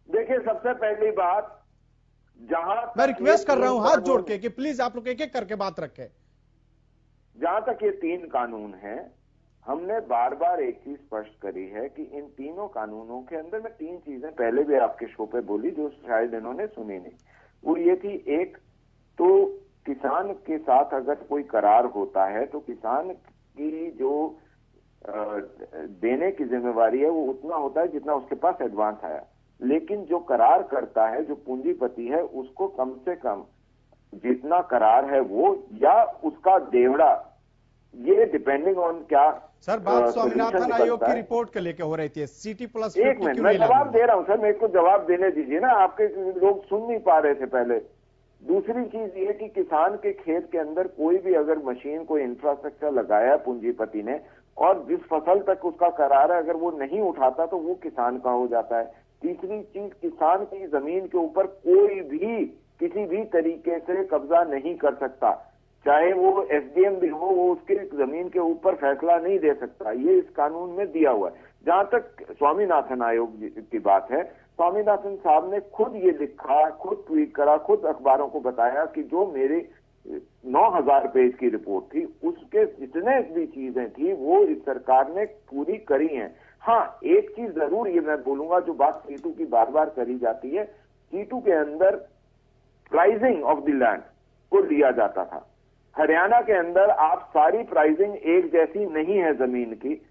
देखिए सबसे पहली बात, जहां मैं रिक्वेस्ट कर रहा हूं हाथ जोड़ के कि प्लीज आप लोग एक एक करके बात रखें। जहां तक ये 3 कानून हैं, हमने बार बार एक चीज स्पष्ट करी है कि इन तीनों कानूनों के अंदर में 3 चीजें पहले भी आपके शो पे बोली जो शायद इन्होंने सुनी नहीं। वो ये थी, एक तो किसान के साथ अगर कोई करार होता है तो किसान की जो देने की जिम्मेवारी है वो उतना होता है जितना उसके पास एडवांस आया। लेकिन जो करार करता है, जो पूंजीपति है, उसको कम से कम जितना करार है वो या उसका देवड़ा, ये डिपेंडिंग ऑन क्या। सर बात स्वामीनाथन आयोग की रिपोर्ट के लेके हो रही थी, CT+50। एक मिनट मैं जवाब दे रहा हूं सर, मेरे को जवाब देने दीजिए ना, आपके लोग सुन नहीं पा रहे थे पहले। दूसरी चीज ये कि किसान के खेत के अंदर कोई भी अगर मशीन, कोई इंफ्रास्ट्रक्चर लगाया पूंजीपति ने और जिस फसल तक उसका करार है अगर वो नहीं उठाता तो वो किसान का हो जाता है। तीसरी चीज, किसान की जमीन के ऊपर कोई भी किसी भी तरीके से कब्जा नहीं कर सकता, चाहे वो SDM भी हो, वो उसके जमीन के ऊपर फैसला नहीं दे सकता। ये इस कानून में दिया हुआ है। जहां तक स्वामीनाथन आयोग की बात है, स्वामीनाथन साहब ने खुद ये लिखा, खुद ट्वीट करा, खुद अखबारों को बताया कि जो मेरी 9000 पेज की रिपोर्ट थी उसके जितने भी चीजें थी वो इस सरकार ने पूरी करी हैं। हाँ, एक चीज जरूर ये मैं बोलूंगा, जो बात सीटू की बार बार करी जाती है, सीटू के अंदर प्राइसिंग ऑफ द लैंड को लिया जाता था। हरियाणा के अंदर आप सारी प्राइसिंग एक जैसी नहीं है जमीन की।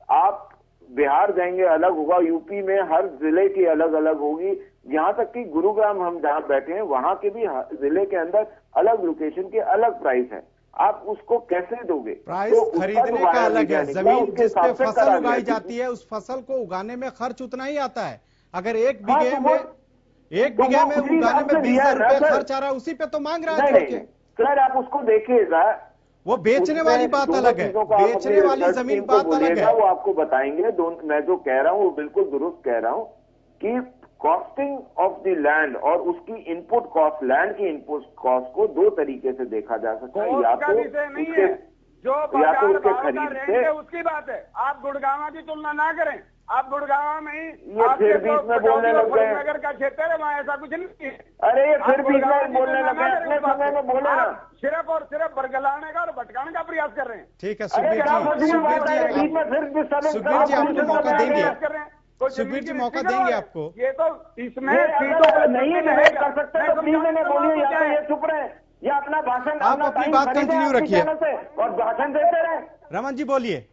आप बिहार जाएंगे अलग होगा, यूपी में हर जिले की अलग अलग होगी, यहां तक कि गुरुग्राम हम जहां बैठे हैं वहां के भी जिले के अंदर अलग लोकेशन के अलग प्राइस है। आप उसको कैसे दोगे? प्राइस तो खरीदने का अलग है, जमीन जिस पे फसल उगाई जाती है उस फसल को उगाने में खर्च उतना ही आता है। अगर एक बीघे में उगाने में 20,000 रुपए खर्च आ रहा है, उसी पे तो मांग रहा है। सर आप उसको देखिएगा, वो बेचने वाली बात अलग है, बेचने वाली जमीन बात अलग है, वो आपको बताएंगे। मैं जो कह रहा हूँ वो बिल्कुल दुरुस्त कह रहा हूँ कि कॉस्टिंग ऑफ द लैंड और उसकी इनपुट कॉस्ट, लैंड की इनपुट कॉस्ट को 2 तरीके से देखा जा सकता है। या तो जो बाजार भाव का रेंज है उसकी बात है। आप गुड़गांव की तुलना ना करें। आप गुड़गांव में ही फिर बीच में बोलने लग गए। नगर का क्षेत्र है, वहाँ ऐसा कुछ नहीं है। अरे ये फिर बीच में बोलने लगे, अपने समय में बोले ना। सिर्फ और सिर्फ बरगलाने का और भटकाने का प्रयास कर रहे हैं। ठीक है सुखबीर जी, आपको मौका देंगे, सुखबीर जी मौका देंगे आपको। ये तो इसमें नहीं कर सकते तो प्लीज मैंने बोलिए, या तो ये चुप रहे या अपना भाषण आप अपनी बात कंटिन्यू रखिए और भाषण देते रहे। रमन जी बोलिए,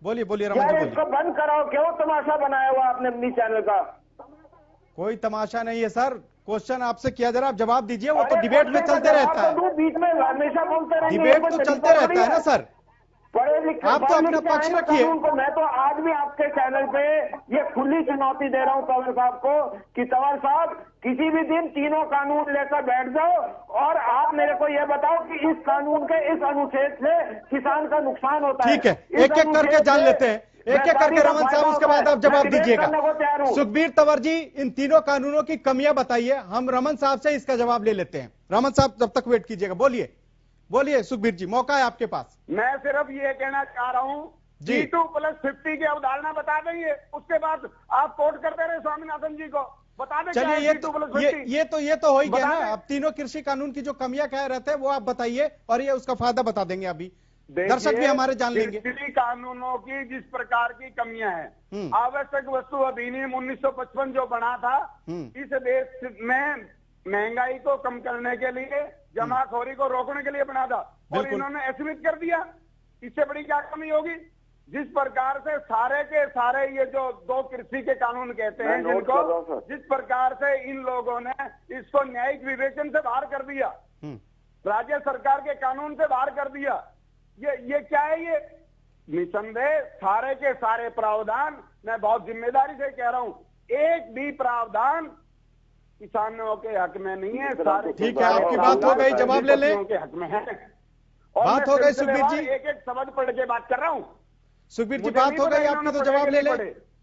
बोलिए बोलिए रमन जी बोलिए। इसको बंद कराओ, क्यों तमाशा बनाया हुआ आपने अपनी चैनल का? कोई तमाशा नहीं है सर, क्वेश्चन आपसे किया जा रहा, आप जवाब दीजिए। वो तो डिबेट में चलते रहता है, बीच में हमेशा बोलते रहेंगे, डिबेट तो चलते रहता है ना सर। पढ़े लिखे आप तो अपना पक्ष रखिए। मैं तो आज भी आपके चैनल पे ये खुली चुनौती दे रहा हूं तंवर साहब को कि तंवर साहब किसी भी दिन तीनों कानून लेकर बैठ जाओ और आप मेरे को ये बताओ कि इस कानून के इस अनुच्छेद से किसान का नुकसान होता है। ठीक है, एक एक करके जान लेते हैं, एक एक करके रमन साहब, उसके बाद आप जवाब दीजिएगा। सुखबीर तंवर जी, इन तीनों कानूनों की कमियां बताइए, हम रमन साहब से इसका जवाब ले लेते हैं। रमन साहब जब तक वेट कीजिएगा, बोलिए बोलिए सुखबीर जी, मौका है आपके पास। मैं सिर्फ ये कहना चाह रहा हूँ G2+50 की अवधारणा बता देंगे, उसके बाद आप कोट करते रहे स्वामीनाथन जी को, बता दें। चलिए ये तो हो ही गया ना। अब तीनों कृषि कानून की जो कमियां कह रहे थे वो आप बताइए और ये उसका फायदा बता देंगे। अभी दर्शक भी हमारे जान लेंगे। कृषि कानूनों की जिस प्रकार की कमियां हैं, आवश्यक वस्तु अधिनियम 1955 जो बना था, इस देश में महंगाई को कम करने के लिए, जमाखोरी को रोकने के लिए बना था, और इन्होंने अस्वीकृत कर दिया। इससे बड़ी क्या कमी होगी? जिस प्रकार से सारे के सारे ये जो दो कृषि के कानून कहते हैं जिनको, जिस प्रकार से इन लोगों ने इसको न्यायिक विवेचन से बाहर कर दिया, राज्य सरकार के कानून से बाहर कर दिया, ये क्या है? ये निसंदेह सारे के सारे प्रावधान, मैं बहुत जिम्मेदारी से कह रहा हूं, एक भी प्रावधान किसानों के हक में नहीं है। सारे ठीक है, आपकी बात हो गई, जवाब ले लें। के हक में है। बात हो गई सुखबीर जी, एक एक शब्द पढ़ के बात कर रहा हूँ। सुखबीर जी बात हो गई आपकी, तो जवाब ले लें।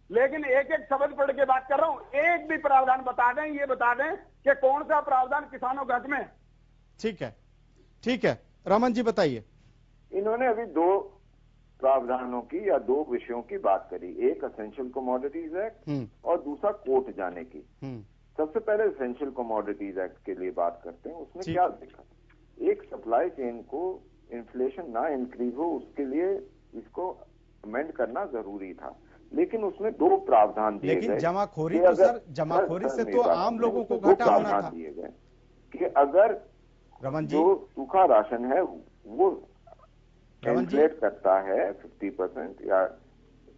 लेकिन एक एक शब्द पढ़ के बात कर रहा हूँ, एक भी प्रावधान बता दें, ये बता दें कि कौन सा प्रावधान किसानों के हक में। ठीक है, ठीक है, रमन जी बताइए। इन्होंने अभी दो प्रावधानों की या दो विषयों की बात करी, एक एसेंशियल कमोडिटीज एक्ट और दूसरा कोर्ट जाने की। सबसे पहले एसेंशियल कमोडिटीज एक्ट के लिए बात करते हैं। उसमें क्या देखा, एक सप्लाई चेन को इन्फ्लेशन ना इंक्रीज हो उसके लिए इसको अमेंड करना जरूरी था, लेकिन उसमें दो प्रावधान दिए गए। लेकिन जमाखोरी तो सर, जमाखोरी से तो आम लोगों को घाटा होना था। दिए गए कि अगर जो सूखा राशन है वो इन्फ्लेट करता है 50% या,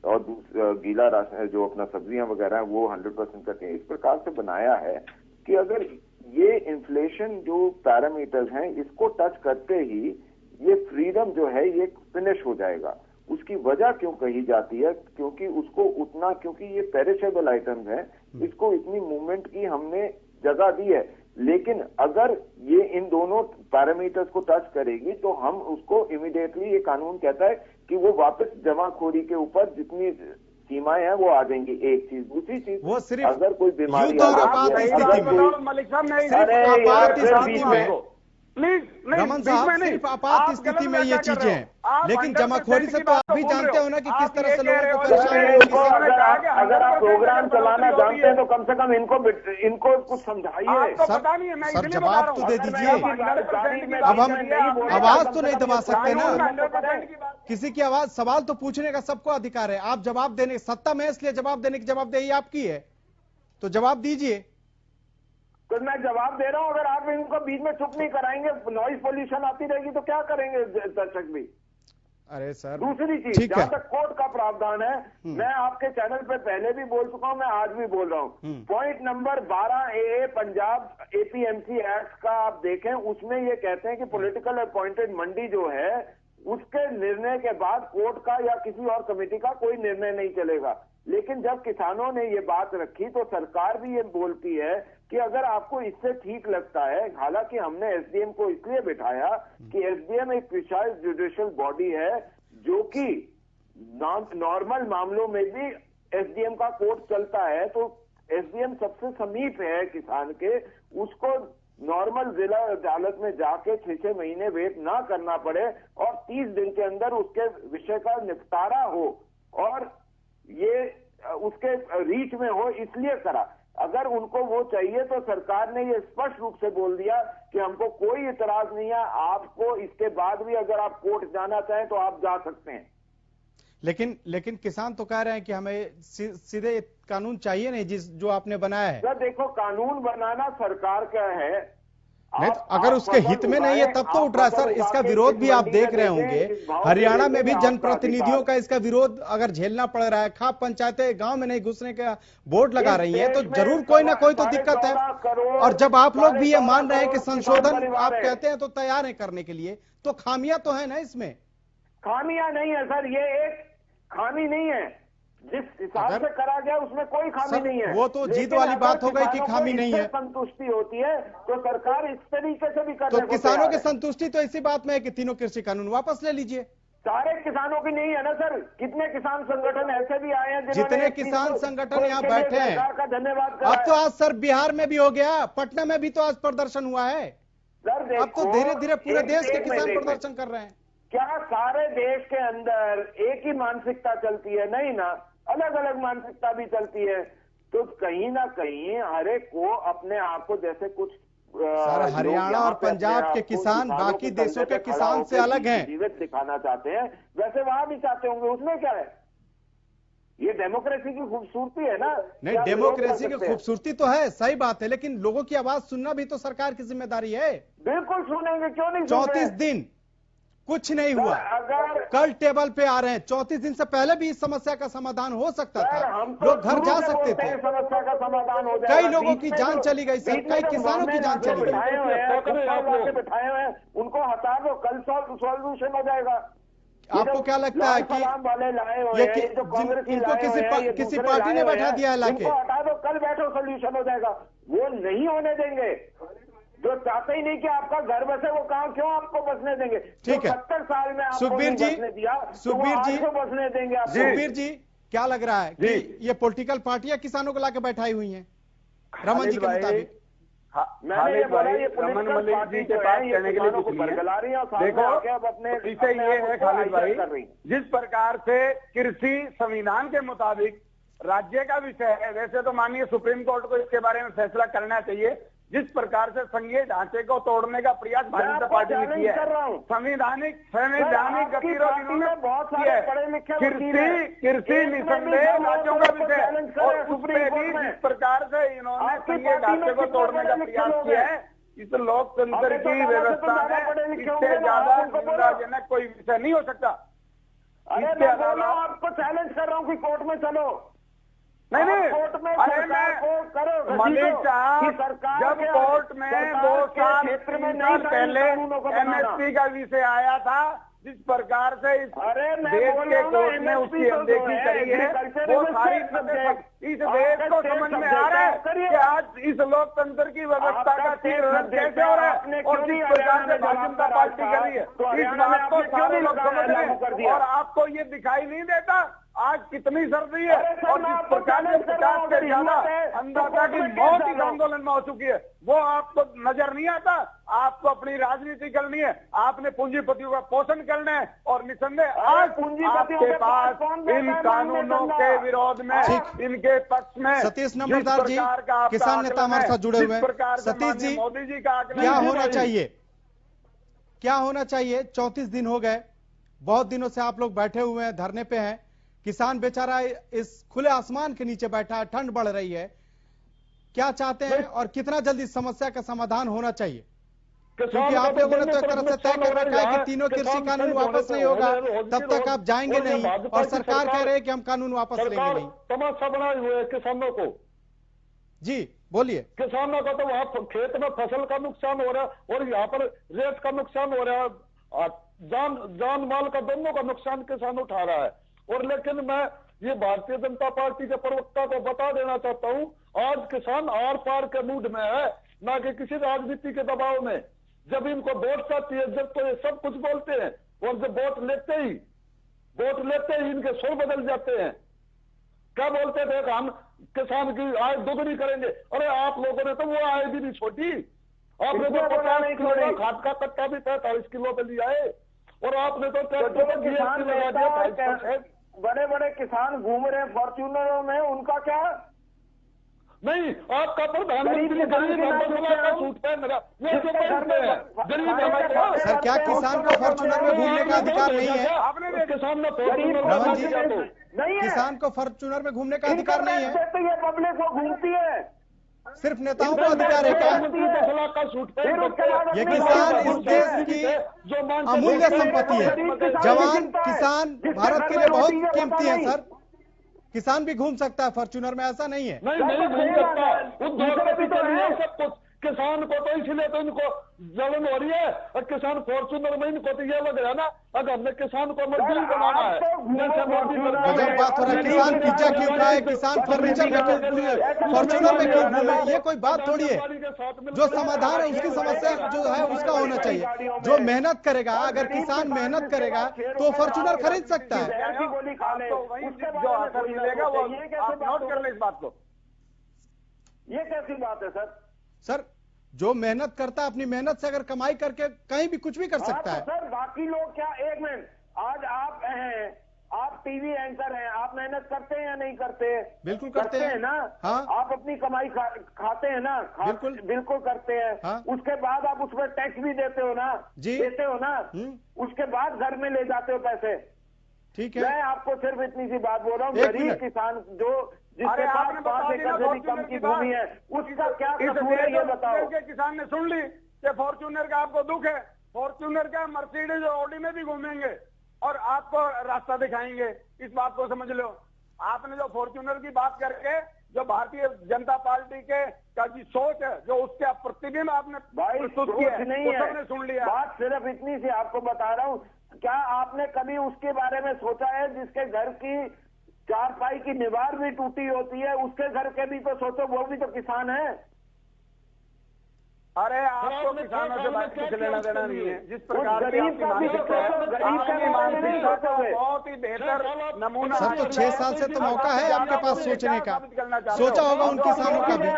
और गीला राशन जो अपना सब्जियां वगैरह है वो 100% करते हैं। इस प्रकार से बनाया है कि अगर ये इन्फ्लेशन जो पैरामीटर्स हैं इसको टच करते ही ये फ्रीडम जो है ये फिनिश हो जाएगा। उसकी वजह क्यों कही जाती है? क्योंकि उसको उतना, क्योंकि ये पेरिशेबल आइटम्स हैं, इसको इतनी मूवमेंट की हमने जगह दी है, लेकिन अगर ये इन दोनों पैरामीटर्स को टच करेगी तो हम उसको इमीडिएटली, ये कानून कहता है कि वो वापस जमाखोरी के ऊपर जितनी सीमाएं हैं वो आ जाएंगी। एक चीज, दूसरी चीज, वो सिर्फ अगर कोई बीमारी प्लीज रमन साहब, सिर्फ आपात स्थिति में ये चीजें हैं, लेकिन जमाखोरी से तो आप भी जानते हो ना कि किस तरह से लोगों को परेशानी। अगर आप प्रोग्राम चलाना जानते हैं तो कम से कम इनको कुछ समझाइए। सर जवाब तो दे दीजिए। अब हम आवाज तो नहीं दबा सकते ना, किसी की आवाज, सवाल तो पूछने का सबको अधिकार है। आप जवाब देने, सत्ता में इसलिए जवाब देने की जवाबदेही आपकी है, तो जवाब दीजिए। तो मैं जवाब दे रहा हूं, अगर आप इनको बीच में चुप नहीं कराएंगे, नॉइज पोल्यूशन आती रहेगी तो क्या करेंगे दर्शक भी? अरे सर, दूसरी चीज, जहां तक कोर्ट का प्रावधान है, मैं आपके चैनल पे पहले भी बोल चुका हूं, मैं आज भी बोल रहा हूं। Point number 12A Punjab APMC act का आप देखें, उसमें ये कहते हैं कि पॉलिटिकल अपॉइंटेड मंडी जो है उसके निर्णय के बाद कोर्ट का या किसी और कमेटी का कोई निर्णय नहीं चलेगा। लेकिन जब किसानों ने ये बात रखी तो सरकार भी ये बोलती है कि अगर आपको इससे ठीक लगता है, हालांकि हमने SDM को इसलिए बिठाया कि SDM एक प्रिसाइज जुडिशियल बॉडी है जो कि नॉर्मल मामलों में भी SDM का कोर्ट चलता है, तो SDM सबसे समीप है किसान के, उसको नॉर्मल जिला अदालत में जाके 6-6 महीने वेट ना करना पड़े और 30 दिन के अंदर उसके विषय का निपटारा हो और ये उसके रीच में हो, इसलिए करा। अगर उनको वो चाहिए तो सरकार ने ये स्पष्ट रूप से बोल दिया कि हमको कोई इतराज नहीं है, आपको इसके बाद भी अगर आप कोर्ट जाना चाहें तो आप जा सकते हैं। लेकिन किसान तो कह रहे हैं कि हमें सीधे कानून चाहिए नहीं जो आपने बनाया है। सर देखो, कानून बनाना सरकार का है, अगर उसके हित में नहीं है तब तो उठ रहा है सर। इसका विरोध भी आप देख रहे होंगे, हरियाणा में भी जनप्रतिनिधियों का इसका विरोध अगर झेलना पड़ रहा है। खाप पंचायतें गांव में नहीं घुसने का बोर्ड लगा रही हैं, तो जरूर कोई ना कोई तो दिक्कत है। और जब आप लोग भी ये मान रहे हैं कि संशोधन आप कहते हैं तो तैयार है करने के लिए, तो खामियां तो है ना इसमें? खामियां नहीं है सर, ये एक खामी नहीं है, जिस हिसाब से करा गया उसमें कोई खामी नहीं है। वो तो जीत वाली बात हो गई कि खामी नहीं है। संतुष्टि होती है तो सरकार इस तरीके से भी कर, तो किसानों की संतुष्टि तो इसी बात में है कि तीनों कृषि कानून वापस ले लीजिए। सारे किसानों की नहीं है ना सर, कितने किसान संगठन ऐसे भी आए हैं जितने किसान संगठन यहाँ बैठे हैं, सरकार का धन्यवाद। अब तो आज सर बिहार में भी हो गया, पटना में भी तो आज प्रदर्शन हुआ है। अब तो धीरे धीरे पूरे देश के किसान प्रदर्शन कर रहे हैं। क्या सारे देश के अंदर एक ही मानसिकता चलती है? नहीं ना, अलग अलग मानसिकता भी चलती है। तो कहीं ना कहीं हर एक को अपने आप को जैसे कुछ सर हरियाणा और पंजाब के किसान बाकी देशों के किसान से अलग हैं, जीवित दिखाना चाहते हैं, वैसे वहां भी चाहते होंगे। उसमें क्या है? ये डेमोक्रेसी की खूबसूरती है ना। नहीं, डेमोक्रेसी की खूबसूरती तो है, सही बात है, लेकिन लोगों की आवाज सुनना भी तो सरकार की जिम्मेदारी है। बिल्कुल सुनेंगे, क्यों नहीं? 34 दिन कुछ नहीं हुआ, कल टेबल पे आ रहे हैं। 34 दिन से पहले भी इस समस्या का समाधान हो सकता था, लोग घर जा सकते थे। समस्या का समाधान हो जाएगा। कई लोगों की जान चली गई सर, कई किसानों की जान चली गई। बिठाए हुए हैं, उनको हटा दो, कल सॉल्यूशन हो जाएगा। आपको क्या लगता है कि वाले लाए हुए ये इनको किसी पार्टी ने बैठा दिया है लाके? हटा दो, कल बैठो, सोल्यूशन हो जाएगा। वो नहीं होने देंगे। जो चाहते ही नहीं कि आपका घर बसे, वो कहा क्यों आपको बसने देंगे? ठीक है, 70 साल में आपको सुखबीर जी, बसने देंगे आपको? सुखबीर जी, क्या लग रहा है कि ये पॉलिटिकल पार्टियां किसानों को लाके बैठाई हुई हैं रमन जी के मुताबिक? मैंने ये बोला, ये रमन मलिक जी के पास कहने के लिए कुछ नहीं है। देखो, इसे ये है खालिद भाई, जिस प्रकार से कृषि संविधान के मुताबिक राज्य का विषय है, वैसे तो माननीय सुप्रीम कोर्ट को इसके बारे में फैसला करना चाहिए। जिस प्रकार से संघीय ढांचे को तोड़ने का प्रयास भारतीय जनता पार्टी ने किया है, संवैधानिक गतिरोध इन्होंने बहुत किया है। कृषि निसंदेह राज्यों का विषय, और उसमें भी जिस प्रकार से इन्होंने संघीय ढांचे को तोड़ने का प्रयास किया है, इस लोकतंत्र की व्यवस्था में इससे ज्यादा निंदाजनक कोई विषय नहीं हो सकता। इसके अलावा आपको चैलेंज कर रहा हूँ कि कोर्ट में चलो। नहीं, कोर्ट में करो मलिक साहब, जब कोर्ट में 2 साल पहले एमएसपी का विषय आया था, जिस प्रकार से इस देश के कोर्ट ने उसकी अनदेखी करी है, वो सारी इस देश को समझ में आ रहा है कि आज इस लोकतंत्र की व्यवस्था का चीरहरण कैसे हो रहा है और जिस प्रकार से भारतीय जनता पार्टी कर रही है, इस बात को सारे लोग समझ रहे हैं। और आपको ये दिखाई नहीं देता आज कितनी सर्दी है और जिस प्रकार से 50 से ज्यादा अन्नदाता की मौत इस आंदोलन में हो चुकी है, वो आपको नजर नहीं आता। आपको अपनी राजनीति करनी है, आपने पूंजीपतियों का पोषण करना है, और निसंदेह आज आपके पास इन कानूनों के विरोध में, इनके पक्ष में सतीश नंबरदार जी, किसान नेता हमारे साथ जुड़े हुए हैं। सतीश जी, मोदी जी का क्या होना चाहिए, क्या होना चाहिए? 34 दिन हो गए, बहुत दिनों से आप लोग बैठे हुए हैं, धरने पे हैं। किसान बेचारा इस खुले आसमान के नीचे बैठा है, ठंड बढ़ रही है। क्या चाहते हैं और कितना जल्दी समस्या का समाधान होना चाहिए? क्योंकि आप लोगों ने तो एक तरह से तय कर रखा है कि तीनों कृषि कानून वापस नहीं होगा तब तक आप जाएंगे नहीं, और सरकार कह रहे हैं कि हम कानून वापस लेंगे नहीं। तमाशा बनाए हुए हैं किसानों को। जी बोलिए। किसानों का तो वहाँ खेत में फसल का नुकसान हो रहा है और यहाँ पर रेत का नुकसान हो रहा है, जान माल का दोनों का नुकसान किसान उठा रहा है। और लेकिन मैं ये भारतीय जनता पार्टी के प्रवक्ता को बता देना चाहता हूँ, आज किसान आर पार के मूड में है, ना कि किसी राजनीति के दबाव में। जब इनको वोट आती है, जब तो ये सब कुछ बोलते हैं, और जब वोट लेते ही इनके सुर बदल जाते हैं। क्या बोलते थे कि हम किसान की आय दोगुनी करेंगे। अरे आप लोगों ने तो वो आय भी नहीं छोटी, आपने तो 50 किलो खाद का कट्टा भी 45 किलो पे लिया है। और आपने तो ट्रैक्टर पर किसान GST लगा दिया 5%। बड़े बड़े किसान घूम रहे हैं फॉर्च्यूनरों में, उनका क्या? नहीं, आपका प्रधानमंत्री गरीब अम्बेडकर का सूट पहन रहा, ये जो पहनते हैं गरीब। सर क्या किसान को फॉर्च्यूनर में घूमने का अधिकार नहीं है? आपने किसान में रमन जी, किसान को फॉर्च्यूनर में घूमने का अधिकार नहीं है? तो ये पब्लिक वो घूमती है, सिर्फ नेताओं को अधिकार है क्या? ये किसान इस देश की अमूल्य संपत्ति है। जवान किसान भारत के लिए बहुत कीमती है सर। किसान भी घूम सकता है फॉर्च्यूनर में, ऐसा नहीं है। नहीं घूम सकता, उद्योगपति के लिए सब कुछ। किसान को तो इसलिए तो इनको जलन हो रही है, और किसान फॉर्च्यूनर में इनको तो ये लग रहा है ना, अगर हमने किसान को मजदूर बनाना है, जैसे मोदी गजब बात हो रहा है। किसान पिज्जा क्यों खाए, किसान फर्नीचर में क्यों घूमे, फॉर्च्यूनर में क्यों घूमे, ये कोई बात थोड़ी है। जो समाधान है उसकी समस्या जो है उसका होना चाहिए। जो मेहनत करेगा, अगर किसान मेहनत करेगा तो फॉर्च्यूनर खरीद सकता है। नोट कर ले इस बात को। ये कैसी बात है सर? सर जो मेहनत करता है अपनी मेहनत से अगर कमाई करके कहीं भी कुछ भी कर सकता है। सर बाकी लोग क्या, एक मिनट, आज आप हैं, आप टीवी एंकर हैं, आप मेहनत करते हैं या नहीं करते? बिल्कुल करते हैं ना। हाँ। आप अपनी कमाई खाते हैं ना? बिल्कुल करते हैं। हाँ। उसके बाद आप उस पर टैक्स भी देते हो ना? जी देते हो ना। उसके बाद घर में ले जाते हो पैसे। ठीक है, मैं आपको सिर्फ इतनी सी बात बोल रहा हूँ, गरीब किसान जो जिसके पास 5 एकड़ से भी कम की भूमि है, उसका क्या कसूर है ये बताओ। किसान ने सुन ली कि फॉर्च्यूनर का आपको दुख है, फॉर्च्यूनर का मर्सिडीज और ऑडी में भी घूमेंगे और आपको रास्ता दिखाएंगे, इस बात को समझ लो। आपने जो फॉर्च्यूनर की बात करके जो भारतीय जनता पार्टी के का जी सोच है, जो उसके प्रतिबिंब आपने प्रस्तुत किया है, नहीं है, सबने सुन लिया। बात सिर्फ इतनी सी आपको बता रहा हूँ, क्या आपने कभी उसके बारे में सोचा है जिसके घर की चारपाई की दीवार भी टूटी होती है, उसके घर के भी तो सोचो, वो भी तो किसान है। अरे आपको किसानों से बात कुछ लेना देना नहीं है। जिस प्रकार गरीब का भी बहुत ही बेहतर नमूना। सर तो 6 साल से तो मौका है आपके पास सोचने का, सोचा होगा उन किसानों का भी।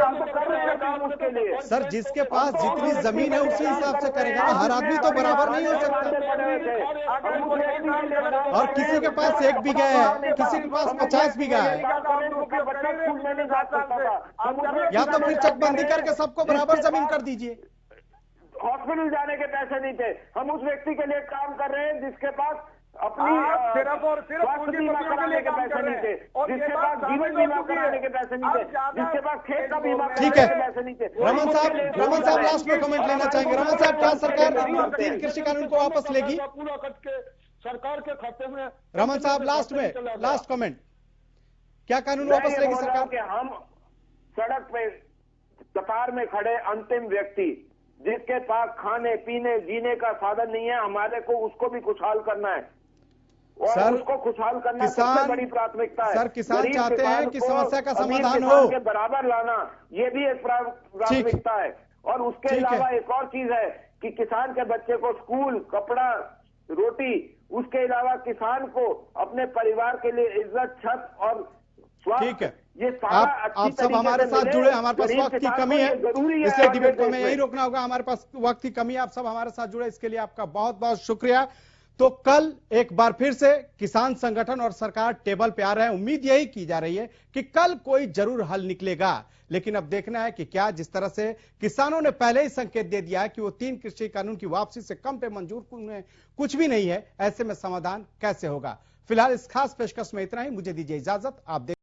सर जिसके पास जितनी जमीन है उसी हिसाब से करेगा ना, हर आदमी तो बराबर नहीं हो सकता। और किसी के पास 1 बीघा है, किसी के पास 50 बीघा है, या तो फिर चकबंदी करके सबको बराबर जमीन कर दीजिए। हॉस्पिटल जाने के पैसे नहीं थे, हम उस व्यक्ति के लिए काम कर रहे हैं जिसके पास अपनी सिर्फ और सिर्फ स्वास्थ्य बीमा कराने के पैसे नहीं थे, जिसके पास जीवन बीमा कराने के पैसे नहीं थे, जिसके पास खेत का बीमा कराने के पैसे नहीं थे। रमन साहब लास्ट में कमेंट लेना चाहेंगे। रमन साहब क्या सरकार 3 कृषि कानून को वापस लेगी? पूरा करके सरकार के खाते में। रमन साहब लास्ट में लास्ट कमेंट, क्या कानून वापस लेगी सरकार? हम सड़क पे कतार में खड़े अंतिम व्यक्ति जिसके पास खाने पीने जीने का साधन नहीं है, हमारे को उसको भी खुशहाल करना है और सर, उसको खुशहाल करना सबसे बड़ी प्राथमिकता है। सर किसान चाहते हैं कि समस्या का समाधान हो हो, के बराबर लाना, ये भी एक प्राथमिकता है। और उसके अलावा एक और चीज है कि किसान के बच्चे को स्कूल, कपड़ा, रोटी, उसके अलावा किसान को अपने परिवार के लिए इज्जत, छत और स्वास्थ्य। ठीक है, ये आप सब हमारे साथ जुड़े। हमारे पास वक्त की कमी है, इसलिए डिबेट को मैं यही रोकना होगा। हमारे पास वक्त की कमी है, आप सब हमारे साथ जुड़े, इसके लिए आपका बहुत बहुत शुक्रिया। तो कल एक बार फिर से किसान संगठन और सरकार टेबल पे आ रहे हैं। उम्मीद यही की जा रही है कि कल कोई जरूर हल निकलेगा, लेकिन अब देखना है कि क्या, जिस तरह से किसानों ने पहले ही संकेत दे दिया है कि वो 3 कृषि कानून की वापसी से कम पे मंजूर कुछ भी नहीं है, ऐसे में समाधान कैसे होगा। फिलहाल इस खास पेशकश में इतना ही, मुझे दीजिए इजाजत। आप देख